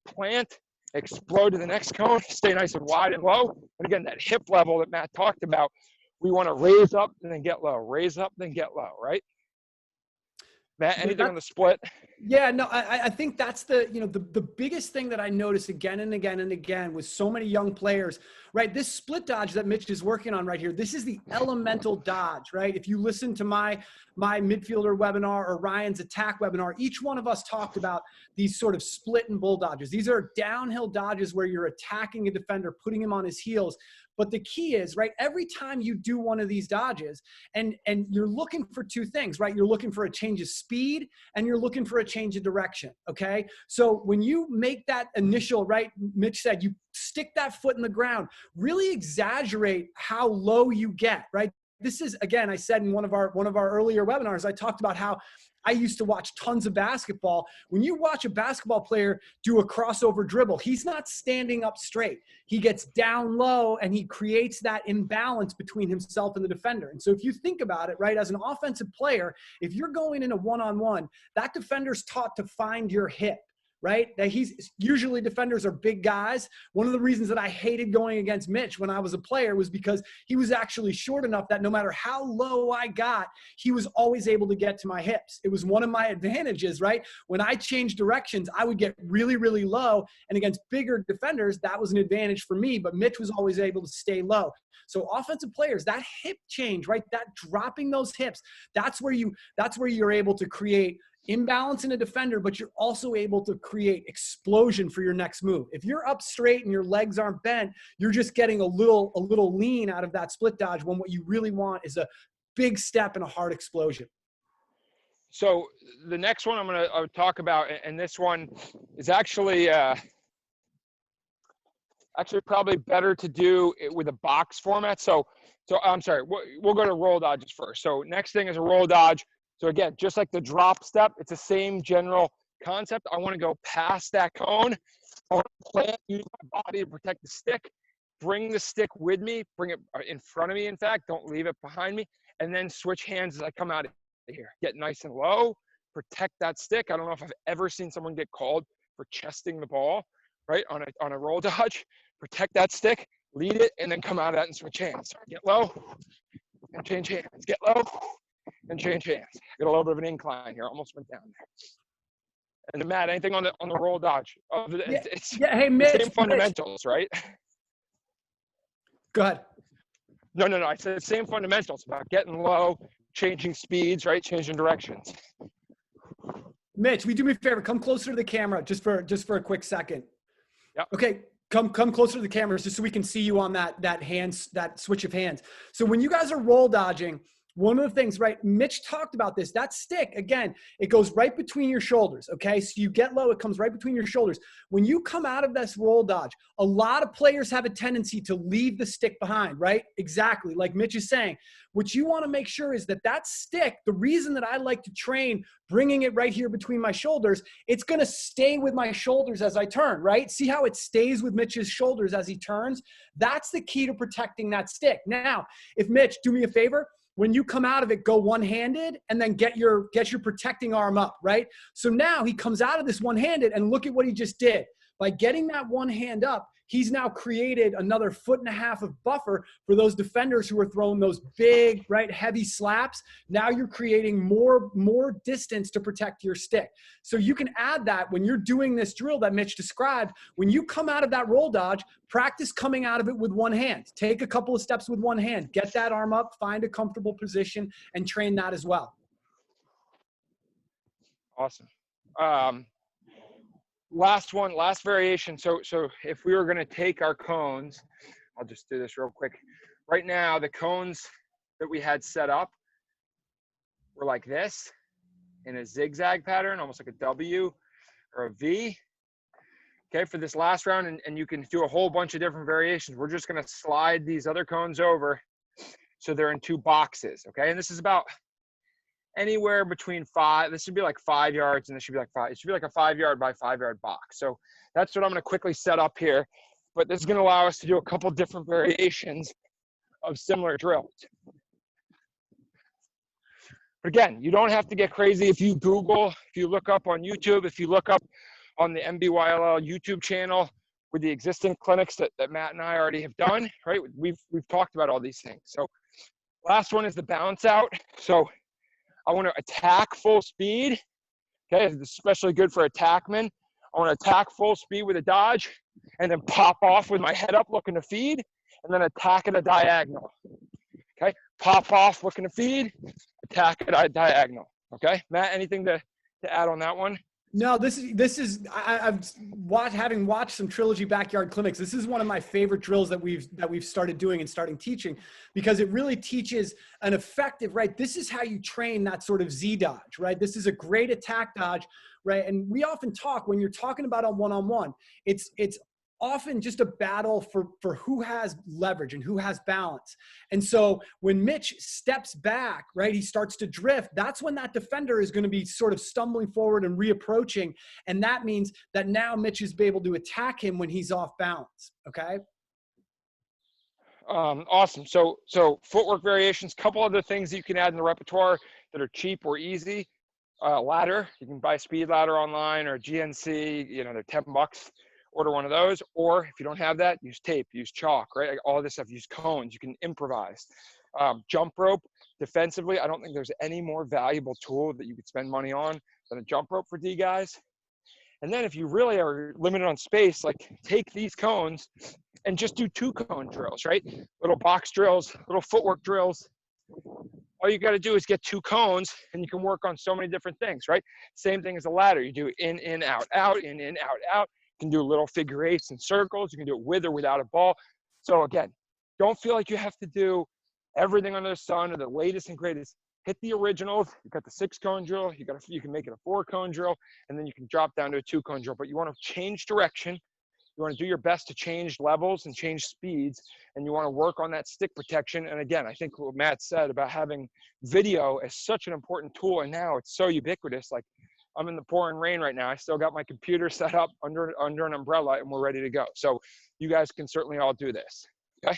[SPEAKER 2] plant, explode to the next cone, stay nice and wide and low. And again, that hip level that Matt talked about, we want to raise up and then get low, raise up, then get low, right? Matt, anything on the split?
[SPEAKER 3] Yeah, no, I think that's the biggest thing that I notice again and again and again with so many young players, right? This split dodge that Mitch is working on right here, this is the elemental dodge, right? If you listen to my midfielder webinar or Ryan's attack webinar, each one of us talked about these sort of split and bull dodges. These are downhill dodges where you're attacking a defender, putting him on his heels. But the key is, right, every time you do one of these dodges, and you're looking for two things, right? You're looking for a change of speed and you're looking for a change of direction, okay? So when you make that initial, right, Mitch said, you stick that foot in the ground, really exaggerate how low you get, right? This is, again, I said in one of our earlier webinars, I talked about how I used to watch tons of basketball. When you watch a basketball player do a crossover dribble, he's not standing up straight. He gets down low and he creates that imbalance between himself and the defender. And so if you think about it, right, as an offensive player, if you're going in a one-on-one, that defender's taught to find your hip. Right? That usually defenders are big guys. One of the reasons that I hated going against Mitch when I was a player was because he was actually short enough that no matter how low I got, he was always able to get to my hips. It was one of my advantages, right? When I changed directions, I would get really, really low. And against bigger defenders, that was an advantage for me, but Mitch was always able to stay low. So offensive players, that hip change, right? That dropping those hips, that's where you're able to create imbalance in a defender, but you're also able to create explosion for your next move. If you're up straight and your legs aren't bent, you're just getting a little lean out of that split dodge, when what you really want is a big step and a hard explosion.
[SPEAKER 2] So the next one I'm going to talk about, and this one is actually probably better to do it with a box format. So I'm sorry, we'll go to roll dodges first. So next thing is a roll dodge. So again, just like the drop step, it's the same general concept. I want to go past that cone. I want to use my body to protect the stick. Bring the stick with me. Bring it in front of me, in fact. Don't leave it behind me. And then switch hands as I come out of here. Get nice and low. Protect that stick. I don't know if I've ever seen someone get called for chesting the ball, right, on a roll dodge. Protect that stick. Lead it, and then come out of that and switch hands. Get low and change hands. Get low and change hands. Got a little bit of an incline here. Almost went down there. And Matt, anything on the roll dodge? It's
[SPEAKER 3] hey, Mitch,
[SPEAKER 2] the same fundamentals, right?
[SPEAKER 3] Go ahead.
[SPEAKER 2] No. I said same fundamentals about getting low, changing speeds, right? Changing directions.
[SPEAKER 3] Mitch, will you do me a favor? Come closer to the camera just for a quick second.
[SPEAKER 2] Yep.
[SPEAKER 3] Okay. Come closer to the cameras just so we can see you on that switch of hands. So when you guys are roll dodging, one of the things, right, Mitch talked about this, that stick, again, it goes right between your shoulders, okay? So you get low, it comes right between your shoulders. When you come out of this roll dodge, a lot of players have a tendency to leave the stick behind, right? Exactly, like Mitch is saying. What you want to make sure is that stick, the reason that I like to train bringing it right here between my shoulders, it's going to stay with my shoulders as I turn, right? See how it stays with Mitch's shoulders as he turns? That's the key to protecting that stick. Now, if Mitch, do me a favor, when you come out of it, go one-handed and then get your protecting arm up, right? So now he comes out of this one-handed, and look at what he just did. By getting that one hand up, he's now created another 1.5 feet of buffer for those defenders who are throwing those big, right, heavy slaps. Now you're creating more distance to protect your stick. So you can add that when you're doing this drill that Mitch described. When you come out of that roll dodge, practice coming out of it with one hand. Take a couple of steps with one hand. Get that arm up, find a comfortable position, and train that as well.
[SPEAKER 2] Awesome. Last variation. So if we were going to take our cones, I'll just do this real quick. Right now, the cones that we had set up were like this in a zigzag pattern, almost like a W or a V. Okay, for this last round, and you can do a whole bunch of different variations. We're just going to slide these other cones over so they're in two boxes, okay? And this is about anywhere between 5, this should be like 5 yards, and this should be like 5. It should be like a 5-yard by 5-yard box. So that's what I'm going to quickly set up here. But this is going to allow us to do a couple different variations of similar drills. But again, you don't have to get crazy. If you Google, if you look up on YouTube, if you look up on the MBYLL YouTube channel with the existing clinics that Matt and I already have done, right? We've talked about all these things. So last one is the bounce out. So I want to attack full speed, Okay, it's especially good for attackmen. I want to attack full speed with a dodge and then pop off with my head up looking to feed and then attack at a diagonal. Okay, pop off looking to feed, attack at a diagonal. Okay, Matt, anything to add on that one?
[SPEAKER 3] No, having watched some Trilogy backyard clinics. This is one of my favorite drills that we've started doing and starting teaching, because it really teaches an effective, right? This is how you train that sort of Z dodge, right? This is a great attack dodge, right? And we often talk, when you're talking about a one-on-one, it's often just a battle for who has leverage and who has balance. And so when Mitch steps back, right, he starts to drift. That's when that defender is going to be sort of stumbling forward and reapproaching. And that means that now Mitch is able to attack him when he's off balance. Okay.
[SPEAKER 2] Awesome. So footwork variations, couple other things that you can add in the repertoire that are cheap or easy. Ladder, you can buy a speed ladder online or GNC, they're $10. Order one of those, or if you don't have that, use tape, use chalk, right? Like all this stuff, use cones, you can improvise. Jump rope, defensively, I don't think there's any more valuable tool that you could spend money on than a jump rope for D guys. And then if you really are limited on space, like take these cones and just do 2 cone drills, right? Little box drills, little footwork drills. All you got to do is get 2 cones and you can work on so many different things, right? Same thing as a ladder. You do in, out, in, out, out. You can do little figure 8s and circles. You can do it with or without a ball. So again, don't feel like you have to do everything under the sun or the latest and greatest. Hit the originals. You got the 6 cone drill. You can make it a 4 cone drill, and then you can drop down to a 2 cone drill. But you want to change direction. You want to do your best to change levels and change speeds, and you want to work on that stick protection. And again, I think what Matt said about having video is such an important tool, and now it's so ubiquitous. Like, I'm in the pouring rain right now. I still got my computer set up under an umbrella, and we're ready to go. So you guys can certainly all do this. Okay.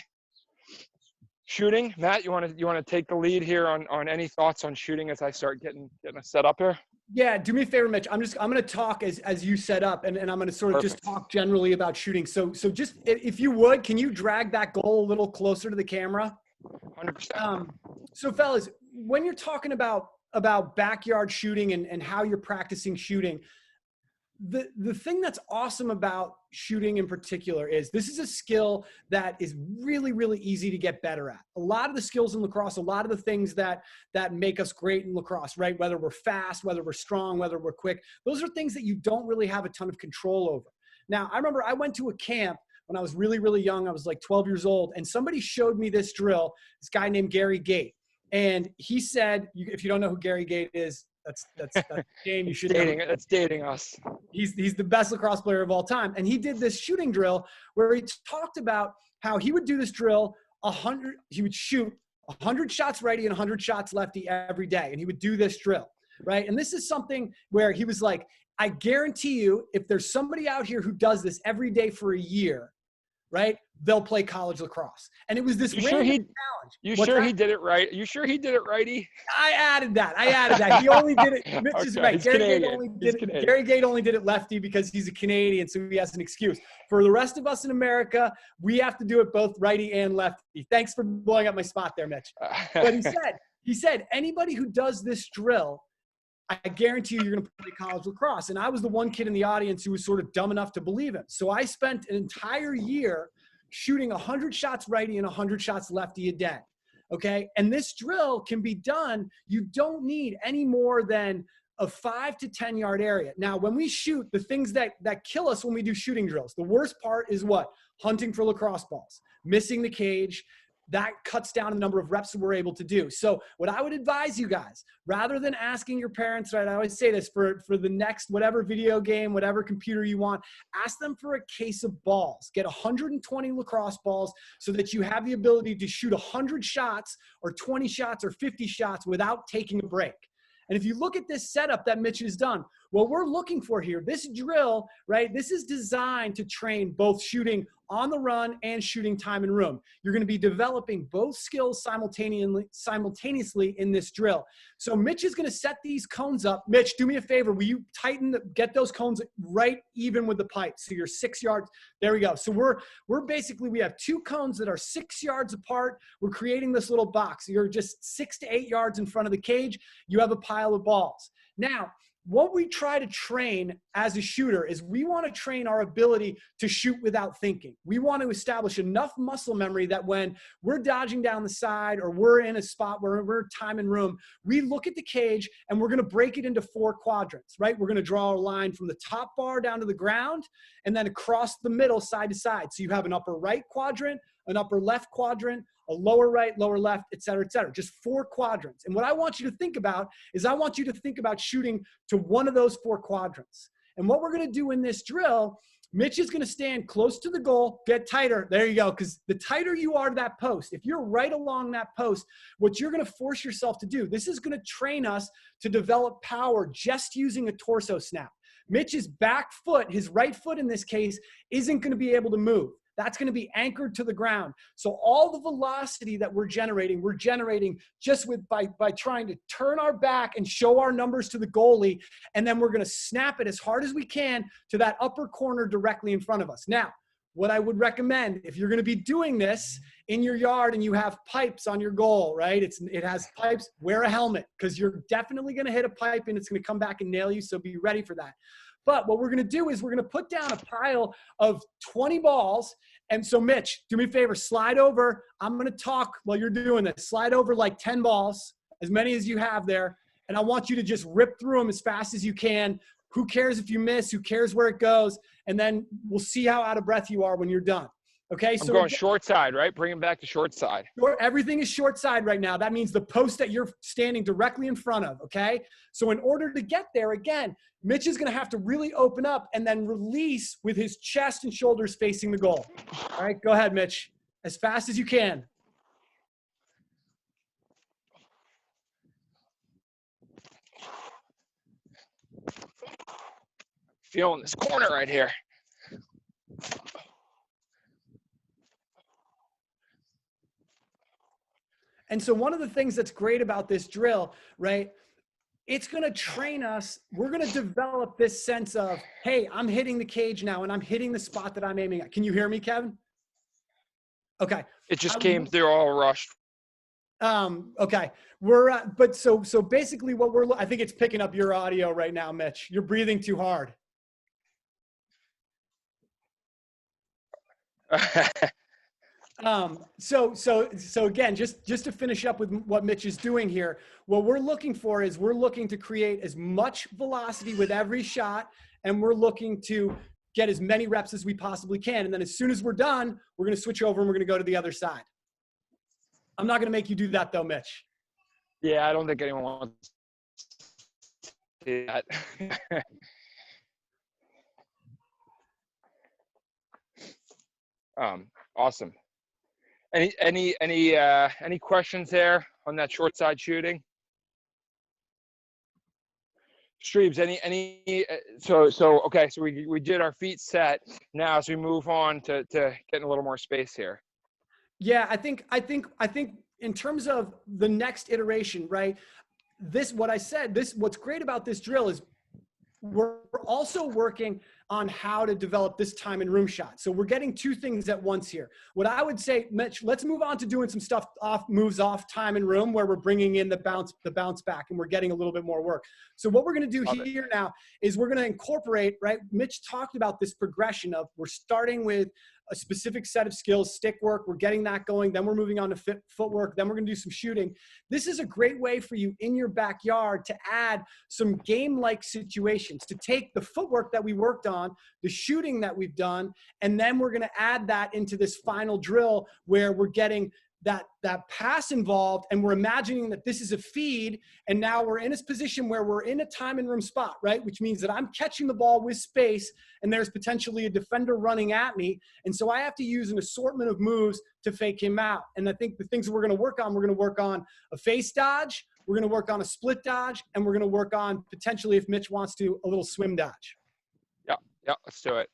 [SPEAKER 2] Shooting, Matt, you want to take the lead here on any thoughts on shooting as I start getting us set up here?
[SPEAKER 3] Yeah, do me a favor, Mitch. I'm going to talk as you set up, and I'm going to sort of just talk generally about shooting. So just if you would, can you drag that goal a little closer to the camera?
[SPEAKER 2] 100%.
[SPEAKER 3] So fellas, when you're talking about backyard shooting and how you're practicing shooting, the thing that's awesome about shooting in particular is this is a skill that is really, really easy to get better at. A lot of the skills in lacrosse, a lot of the things that make us great in lacrosse, right? Whether we're fast, whether we're strong, whether we're quick, those are things that you don't really have a ton of control over. Now, I remember I went to a camp when I was really, really young. I was like 12 years old, and somebody showed me this drill, this guy named Gary Gate. And he said, if you don't know who Gary Gate is, that's a game you should know.
[SPEAKER 2] That's dating us.
[SPEAKER 3] He's the best lacrosse player of all time. And he did this shooting drill where he talked about how he would do this drill he would shoot 100 shots righty and 100 shots lefty every day. And he would do this drill, right? And this is something where he was like, I guarantee you, if there's somebody out here who does this every day for a year, right, they'll play college lacrosse. And it was this random challenge.
[SPEAKER 2] You sure he did it right? You sure he did it righty?
[SPEAKER 3] I added that. He only did it. Mitch is right. Gary Gate only did it lefty because he's a Canadian, so he has an excuse. For the rest of us in America, we have to do it both righty and lefty. Thanks for blowing up my spot there, Mitch. But he said, anybody who does this drill, I guarantee you're going to play college lacrosse. And I was the one kid in the audience who was sort of dumb enough to believe him. So I spent an entire year shooting 100 shots righty and 100 shots lefty a day. Okay. And this drill can be done. You don't need any more than a 5 to 10 yard area. Now, when we shoot, the things that kill us when we do shooting drills, the worst part is what? Hunting for lacrosse balls, missing the cage. That cuts down the number of reps that we're able to do. So what I would advise you guys, rather than asking your parents, right, I always say this, for the next whatever video game, whatever computer you want, ask them for a case of balls. Get 120 lacrosse balls so that you have the ability to shoot 100 shots or 20 shots or 50 shots without taking a break. And if you look at this setup that Mitch has done, what we're looking for here, this drill, right, this is designed to train both shooting on the run and shooting time and room. You're going to be developing both skills simultaneously in this drill. So Mitch is going to set these cones up. Mitch, do me a favor. Will you get those cones right even with the pipe? So you're 6 yards. There we go. So we're basically, we have 2 cones that are 6 yards apart. We're creating this little box. You're just 6 to 8 yards in front of the cage. You have a pile of balls. Now, what we try to train as a shooter is we want to train our ability to shoot without thinking. We want to establish enough muscle memory that when we're dodging down the side or we're in a spot where we're time and room, we look at the cage and we're going to break it into 4 quadrants, right? We're going to draw a line from the top bar down to the ground and then across the middle side to side. So you have an upper right quadrant, an upper left quadrant, a lower right, lower left, et cetera, just 4 quadrants. And what I want you to think about is I want you to think about shooting to one of those 4 quadrants. And what we're going to do in this drill, Mitch is going to stand close to the goal, get tighter. There you go. Because the tighter you are to that post, if you're right along that post, what you're going to force yourself to do, this is going to train us to develop power just using a torso snap. Mitch's back foot, his right foot in this case, isn't going to be able to move. That's going to be anchored to the ground. So all the velocity that we're generating just by trying to turn our back and show our numbers to the goalie. And then we're going to snap it as hard as we can to that upper corner directly in front of us. Now, what I would recommend, if you're going to be doing this in your yard and you have pipes on your goal, right? It has pipes, wear a helmet because you're definitely going to hit a pipe and it's going to come back and nail you. So be ready for that. But what we're going to do is we're going to put down a pile of 20 balls. And so, Mitch, do me a favor, slide over. I'm going to talk while you're doing this. Slide over like 10 balls, as many as you have there. And I want you to just rip through them as fast as you can. Who cares if you miss? Who cares where it goes? And then we'll see how out of breath you are when you're done. Okay,
[SPEAKER 2] so I'm going short side, right? Bring him back to short side.
[SPEAKER 3] Everything is short side right now. That means the post that you're standing directly in front of, okay? So in order to get there, again, Mitch is going to have to really open up and then release with his chest and shoulders facing the goal. All right, go ahead, Mitch, as fast as you can.
[SPEAKER 2] Feeling this corner right here.
[SPEAKER 3] And so one of the things that's great about this drill, right, it's going to train us. We're going to develop this sense of, hey, I'm hitting the cage now and I'm hitting the spot that I'm aiming at. Can you hear me, Kevin? Okay.
[SPEAKER 2] It just came through all rushed.
[SPEAKER 3] Okay. We're, but so basically what I think it's picking up your audio right now, Mitch. You're breathing too hard. So again, just to finish up with what Mitch is doing here, what we're looking for is we're looking to create as much velocity with every shot, and we're looking to get as many reps as we possibly can. And then as soon as we're done, we're going to switch over and we're going to go to the other side. I'm not going to make you do that though, Mitch.
[SPEAKER 2] Yeah, I don't think anyone wants to do that. Awesome. Any questions there on that short side shooting? Striebes, okay, so we did our feet set. Now as we move on to getting a little more space here.
[SPEAKER 3] Yeah, I think in terms of the next iteration, right? What's great about this drill is we're also working on how to develop this time and room shot. So we're getting 2 things at once here. What I would say, Mitch, let's move on to doing some stuff moves off time and room where we're bringing in the bounce back and we're getting a little bit more work. So what we're going to do here now is we're going to incorporate, right? Mitch talked about this progression of we're starting with a specific set of skills, stick work, we're getting that going, then we're moving on to footwork, then we're going to do some shooting. This is a great way for you in your backyard to add some game-like situations, to take the footwork that we worked on, the shooting that we've done, and then we're going to add that into this final drill where we're getting that pass involved, and we're imagining that this is a feed, and now we're in a position where we're in a time and room spot, right? Which means that I'm catching the ball with space, and there's potentially a defender running at me, and so I have to use an assortment of moves to fake him out. And I think the things that we're going to work on a face dodge, we're going to work on a split dodge, and we're going to work on potentially, if Mitch wants to, a little swim dodge.
[SPEAKER 2] Yeah, let's do it.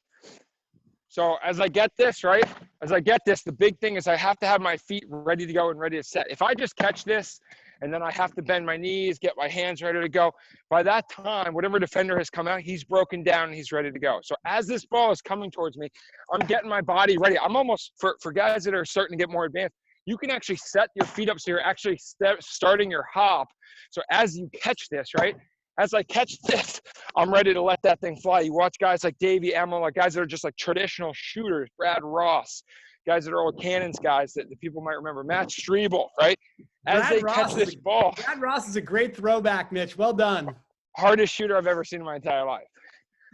[SPEAKER 2] So as I get this, the big thing is I have to have my feet ready to go and ready to set. If I just catch this and then I have to bend my knees, get my hands ready to go, by that time, whatever defender has come out, he's broken down and he's ready to go. So as this ball is coming towards me, I'm getting my body ready. I'm almost, for guys that are starting to get more advanced, you can actually set your feet up so you're actually starting your hop. So as you catch this, right, as I catch this, I'm ready to let that thing fly. You watch guys like Davey Emil, like guys that are just like traditional shooters, Brad Ross, guys that are old Cannons guys that the people might remember, Matt Striebel, right? As they catch this ball.
[SPEAKER 3] Brad Ross is a great throwback, Mitch. Well done.
[SPEAKER 2] Hardest shooter I've ever seen in my entire life.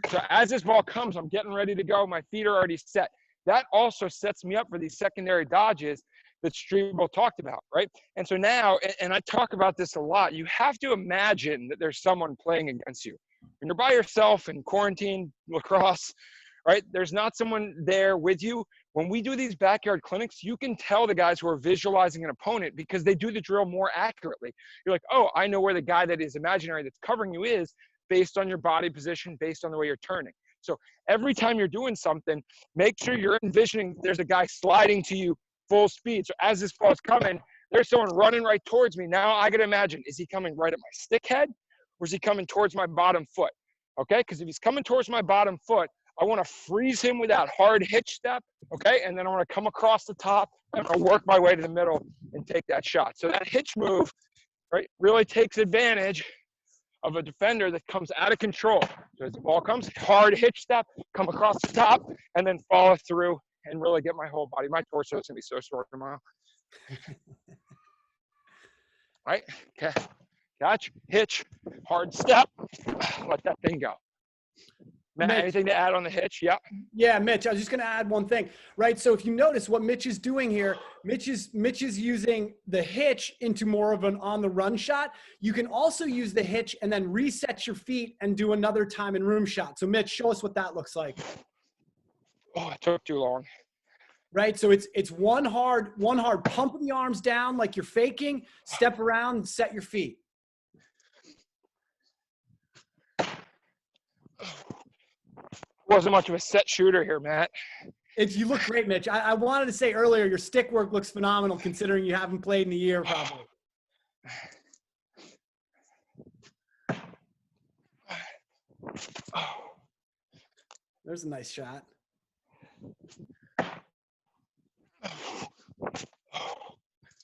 [SPEAKER 2] So as this ball comes, I'm getting ready to go. My feet are already set. That also sets me up for these secondary dodges that Striebel talked about, right? And so now, and I talk about this a lot, you have to imagine that there's someone playing against you. When you're by yourself in quarantine, lacrosse, right? There's not someone there with you. When we do these backyard clinics, you can tell the guys who are visualizing an opponent because they do the drill more accurately. You're like, oh, I know where the guy that is imaginary that's covering you is based on your body position, based on the way you're turning. So every time you're doing something, make sure you're envisioning there's a guy sliding to you full speed. So as this ball's coming, there's someone running right towards me. Now I got to imagine, is he coming right at my stick head or is he coming towards my bottom foot? Okay, because if he's coming towards my bottom foot, I want to freeze him with that hard hitch step, okay? And then I want to come across the top and I'll work my way to the middle and take that shot. So that hitch move, right, really takes advantage of a defender that comes out of control. So as the ball comes, hard hitch step, come across the top, and then follow through and really get my whole body. My torso is going to be so sore tomorrow. Right? Okay. Catch, hitch, hard step, let that thing go. Matt,
[SPEAKER 3] Mitch,
[SPEAKER 2] anything to add on the hitch? Yeah.
[SPEAKER 3] Yeah, Mitch, I was just going to add one thing, right? So if you notice what Mitch is doing here, Mitch is using the hitch into more of an on the run shot. You can also use the hitch and then reset your feet and do another time in room shot. So Mitch, show us what that looks like.
[SPEAKER 2] Oh, it took too long.
[SPEAKER 3] Right? So it's one hard pumping the arms down like you're faking, step around, set your feet.
[SPEAKER 2] Wasn't much of a set shooter here, Matt.
[SPEAKER 3] You look great, Mitch. I wanted to say earlier, your stick work looks phenomenal considering you haven't played in a year probably. There's a nice shot.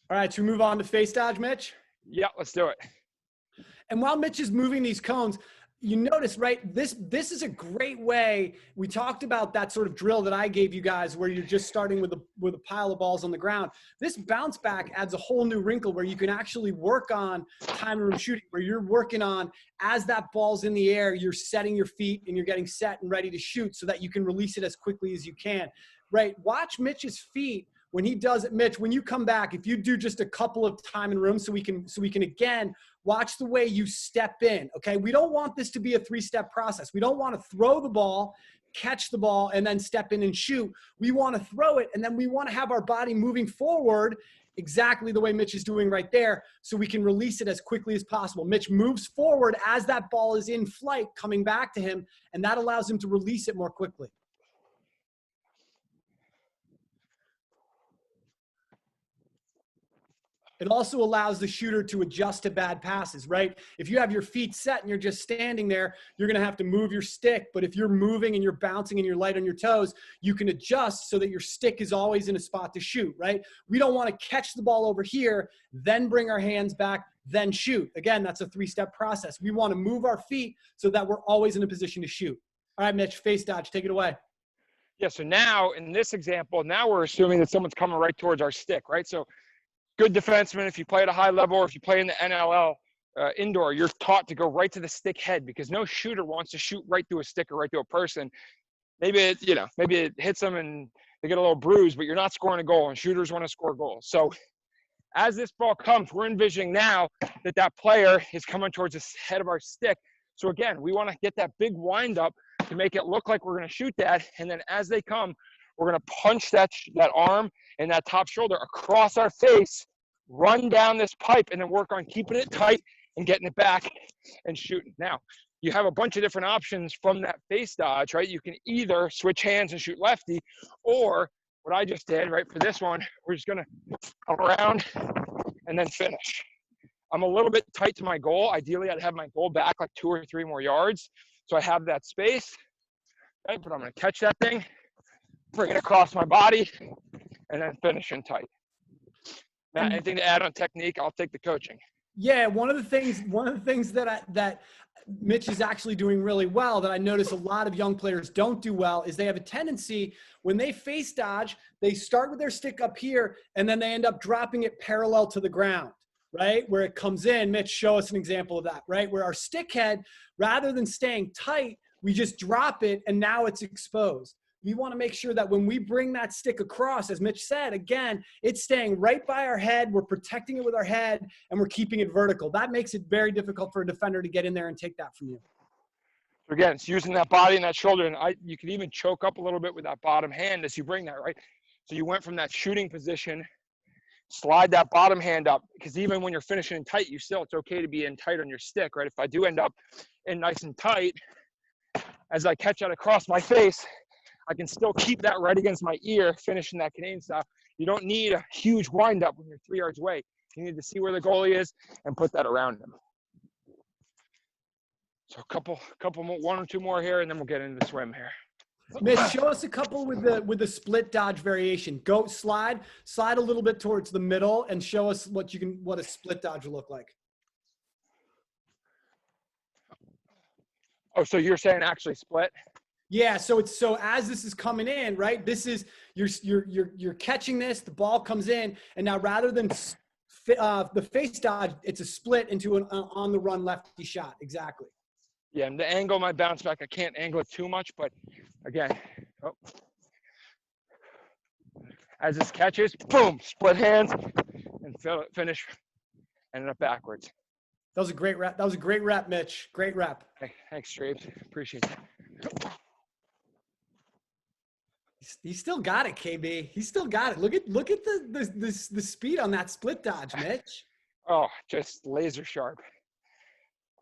[SPEAKER 3] All right, should we move on to face dodge, Mitch?
[SPEAKER 2] Yeah, let's do it.
[SPEAKER 3] And while Mitch is moving these cones, you notice, right, this is a great way. We talked about that sort of drill that I gave you guys where you're just starting with a pile of balls on the ground. This bounce back adds a whole new wrinkle where you can actually work on time room shooting, where you're working on as that ball's in the air, you're setting your feet and you're getting set and ready to shoot so that you can release it as quickly as you can, right? Watch Mitch's feet. When he does it, Mitch, when you come back, if you do just a couple of time and room so we can again, watch the way you step in, okay? We don't want this to be a three-step process. We don't want to throw the ball, catch the ball, and then step in and shoot. We want to throw it, and then we want to have our body moving forward exactly the way Mitch is doing right there so we can release it as quickly as possible. Mitch moves forward as that ball is in flight coming back to him, and that allows him to release it more quickly. It also allows the shooter to adjust to bad passes, right? If you have your feet set and you're just standing there, you're going to have to move your stick. But if you're moving and you're bouncing and you're light on your toes, you can adjust so that your stick is always in a spot to shoot, right? We don't want to catch the ball over here, then bring our hands back, then shoot. Again, that's a three-step process. We want to move our feet so that we're always in a position to shoot. All right, Mitch, face dodge, take it away.
[SPEAKER 2] Yeah, so now in this example, now we're assuming that someone's coming right towards our stick, right? So good defenseman, if you play at a high level or if you play in the NLL indoor, you're taught to go right to the stick head because no shooter wants to shoot right through a stick or right through a person. Maybe it hits them and they get a little bruise, but you're not scoring a goal, and shooters want to score goals. So as this ball comes, we're envisioning now that that player is coming towards the head of our stick. So again, we want to get that big wind up to make it look like we're going to shoot that, and then as they come, we're going to punch that arm and that top shoulder across our face, run down this pipe, and then work on keeping it tight and getting it back and shooting. Now, you have a bunch of different options from that face dodge, right? You can either switch hands and shoot lefty, or what I just did, right, for this one, we're just going to come around and then finish. I'm a little bit tight to my goal. Ideally, I'd have my goal back like 2 or 3 more yards, so I have that space, right? But I'm going to catch that thing, bring it across my body, and then finish in tight. Matt, anything to add on technique? I'll take the coaching.
[SPEAKER 3] Yeah, one of the things that Mitch is actually doing really well that I notice a lot of young players don't do well is they have a tendency when they face dodge, they start with their stick up here and then they end up dropping it parallel to the ground, right? Where it comes in. Mitch, show us an example of that, right? Where our stick head, rather than staying tight, we just drop it and now it's exposed. We want to make sure that when we bring that stick across, as Mitch said, again, it's staying right by our head. We're protecting it with our head and we're keeping it vertical. That makes it very difficult for a defender to get in there and take that from you.
[SPEAKER 2] So again, it's using that body and that shoulder, and you can even choke up a little bit with that bottom hand as you bring that, right? So you went from that shooting position, slide that bottom hand up, because even when you're finishing in tight, it's okay to be in tight on your stick, right? If I do end up in nice and tight, as I catch that across my face, I can still keep that right against my ear, finishing that Canadian style. You don't need a huge windup when you're 3 yards away. You need to see where the goalie is and put that around him. So a couple more, 1 or 2 more here, and then we'll get into the swim here.
[SPEAKER 3] Mitch, show us a couple with the split dodge variation. Go slide a little bit towards the middle, and show us what a split dodge will look like.
[SPEAKER 2] Oh, so you're saying actually split?
[SPEAKER 3] Yeah, so as this is coming in, right? This is you're catching this, the ball comes in, and now rather than the face dodge, it's a split into an on the run lefty shot. Exactly.
[SPEAKER 2] Yeah, and the angle my bounce back, I can't angle it too much, but again, as this catches, boom, split hands, and finish, ended up backwards.
[SPEAKER 3] That was a great rep, Mitch. Great rep.
[SPEAKER 2] Hey, thanks, Striebel. Appreciate that.
[SPEAKER 3] He still got it, KB. He still got it. Look at the speed on that split dodge, Mitch.
[SPEAKER 2] Oh, just laser sharp.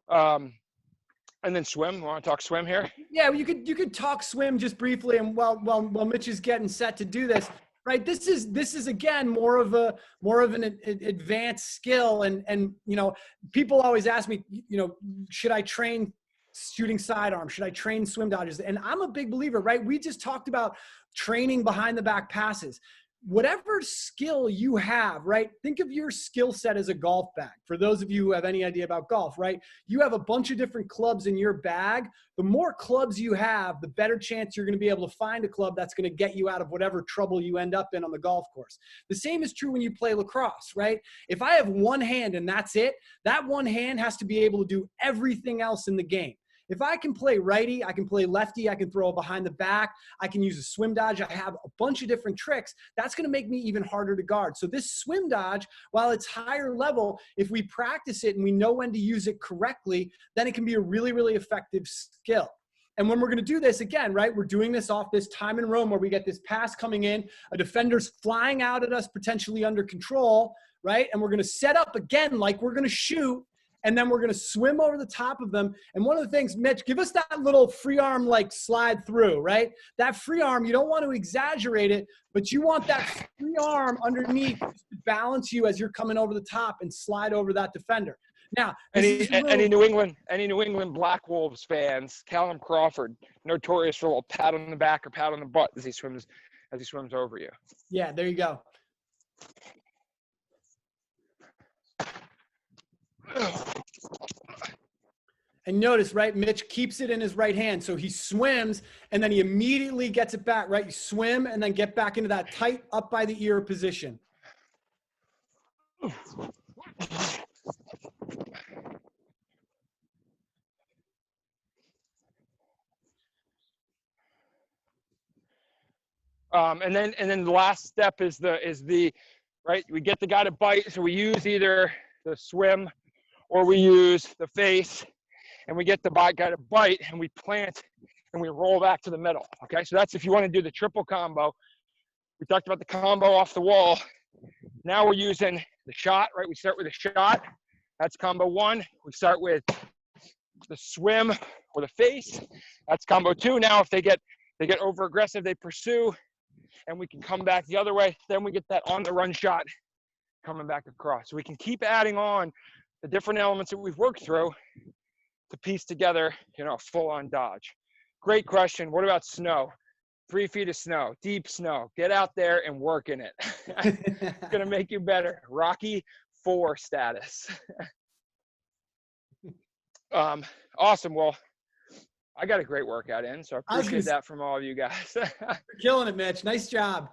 [SPEAKER 2] And then swim. You want to talk swim here?
[SPEAKER 3] Yeah, you could talk swim just briefly, and while Mitch is getting set to do this, right? This is again more of an advanced skill, and you know, people always ask me, you know, should I train shooting sidearm? Should I train swim dodges? And I'm a big believer, right? We just talked about training behind the back passes. Whatever skill you have, right? Think of your skill set as a golf bag. For those of you who have any idea about golf, right? You have a bunch of different clubs in your bag. The more clubs you have, the better chance you're going to be able to find a club that's going to get you out of whatever trouble you end up in on the golf course. The same is true when you play lacrosse, right? If I have one hand and that's it, that one hand has to be able to do everything else in the game. If I can play righty, I can play lefty, I can throw it behind the back, I can use a swim dodge, I have a bunch of different tricks, that's going to make me even harder to guard. So this swim dodge, while it's higher level, if we practice it and we know when to use it correctly, then it can be a really, really effective skill. And when we're going to do this again, right, we're doing this off this time in Rome where we get this pass coming in, a defender's flying out at us, potentially under control, right? And we're going to set up again like we're going to shoot. And then we're going to swim over the top of them. And one of the things, Mitch, give us that little free arm like slide through, right? That free arm, you don't want to exaggerate it, but you want that free arm underneath to balance you as you're coming over the top and slide over that defender. Now,
[SPEAKER 2] any New England Black Wolves fans, Callum Crawford, notorious for a little pat on the back or pat on the butt as he swims over you.
[SPEAKER 3] Yeah, there you go. And notice, right, Mitch keeps it in his right hand. So he swims and then he immediately gets it back, right? You swim and then get back into that tight up by the ear position. And then the last step is the right, we get the guy to bite. So we use either the swim or we use the face, and we get the guy to bite, and we plant, and we roll back to the middle, okay? So that's if you want to do the triple combo. We talked about the combo off the wall. Now we're using the shot, right? We start with a shot. That's combo 1. We start with the swim or the face. That's combo 2. Now if they get over aggressive, they pursue, and we can come back the other way. Then we get that on the run shot coming back across. So we can keep adding on the different elements that we've worked through to piece together, you know, full-on dodge. Great question. What about snow? 3 feet of snow, deep snow. Get out there and work in it. It's going to make you better. Rocky 4 status.
[SPEAKER 2] Awesome. Well, I got a great workout in, so I
[SPEAKER 3] I was
[SPEAKER 2] appreciate that from all of you guys.
[SPEAKER 3] You're killing it, Mitch. Nice job.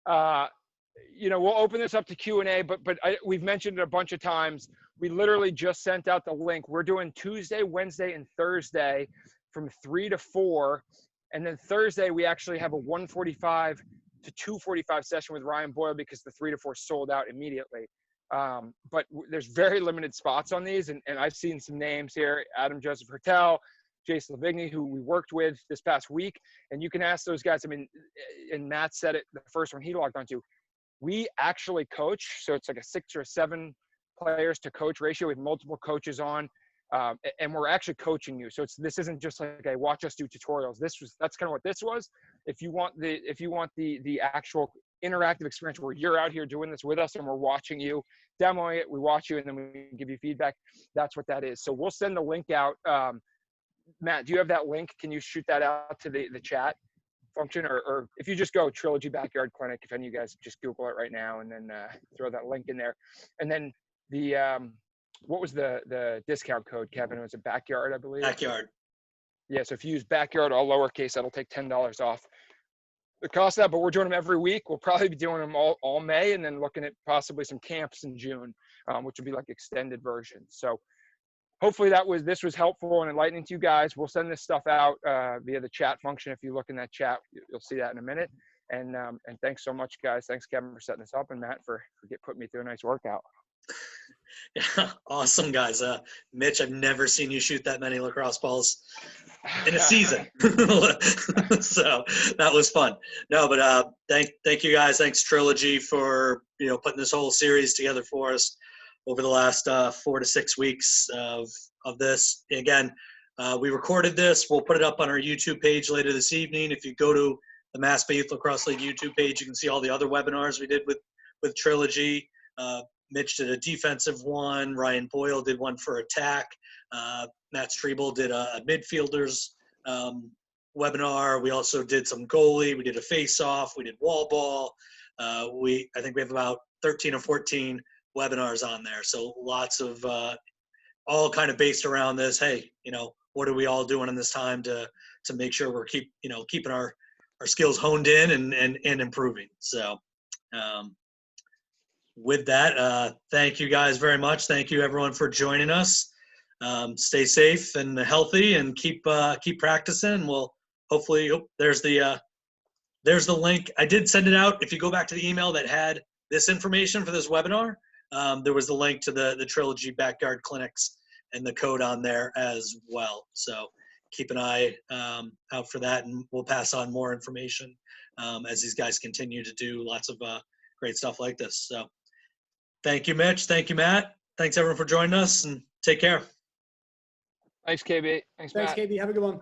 [SPEAKER 2] We'll open this up to Q&A, but we've mentioned it a bunch of times. We literally just sent out the link. We're doing Tuesday, Wednesday, and Thursday from 3 to 4. And then Thursday, we actually have a 1:45 to 2:45 session with Ryan Boyle because the 3 to 4 sold out immediately. But there's very limited spots on these. And I've seen some names here, Adam Joseph Hertel, Jason Lavigny, who we worked with this past week. And you can ask those guys. I mean, and Matt said it, the first one he logged onto. We actually coach, so it's like a 6 or 7 players to coach ratio. We have multiple coaches on, and we're actually coaching you. So this isn't just like a watch us do tutorials. That's kind of what this was. If you want the actual interactive experience where you're out here doing this with us and we're watching you, demoing it, we watch you, and then we give you feedback. That's what that is. So we'll send the link out. Matt, do you have that link? Can you shoot that out to the chat function, or if you just go Trilogy Backyard Clinic, if any of you guys just Google it right now and then throw that link in there. And then the what was the discount code, Kevin? It was a Backyard, I believe.
[SPEAKER 1] Backyard.
[SPEAKER 2] Yeah, so if you use Backyard all lowercase, that'll take $10 off the cost of that. But we're doing them every week. We'll probably be doing them all May, and then looking at possibly some camps in June, which would be like extended versions. So hopefully this was helpful and enlightening to you guys. We'll send this stuff out via the chat function. If you look in that chat, you'll see that in a minute. And thanks so much, guys. Thanks, Kevin, for setting this up, and Matt for putting me through a nice workout.
[SPEAKER 1] Yeah, awesome, guys. Mitch, I've never seen you shoot that many lacrosse balls in a season. So that was fun. No, but thank you guys. Thanks, Trilogy, for putting this whole series together for us over the last 4 to 6 weeks of this. Again, we recorded this. We'll put it up on our YouTube page later this evening. If you go to the Mass Bay Youth Lacrosse League YouTube page, you can see all the other webinars we did with Trilogy. Mitch did a defensive one. Ryan Boyle did one for attack. Matt Striebel did a midfielders webinar. We also did some goalie. We did a face-off. We did wall ball. I think we have about 13 or 14 webinars on there. So lots of all kind of based around this. Hey, what are we all doing in this time to make sure we're keeping our skills honed in and improving. So with that, thank you guys very much. Thank you everyone for joining us. Stay safe and healthy, and keep practicing. We'll hopefully there's the link. I did send it out. If you go back to the email that had this information for this webinar, there was the link to the Trilogy Backyard Clinics and the code on there as well. So keep an eye out for that, and we'll pass on more information as these guys continue to do lots of great stuff like this. So thank you, Mitch. Thank you, Matt. Thanks everyone for joining us, and take care.
[SPEAKER 2] Thanks, KB. Thanks, Matt.
[SPEAKER 3] Thanks, KB. Have a good one.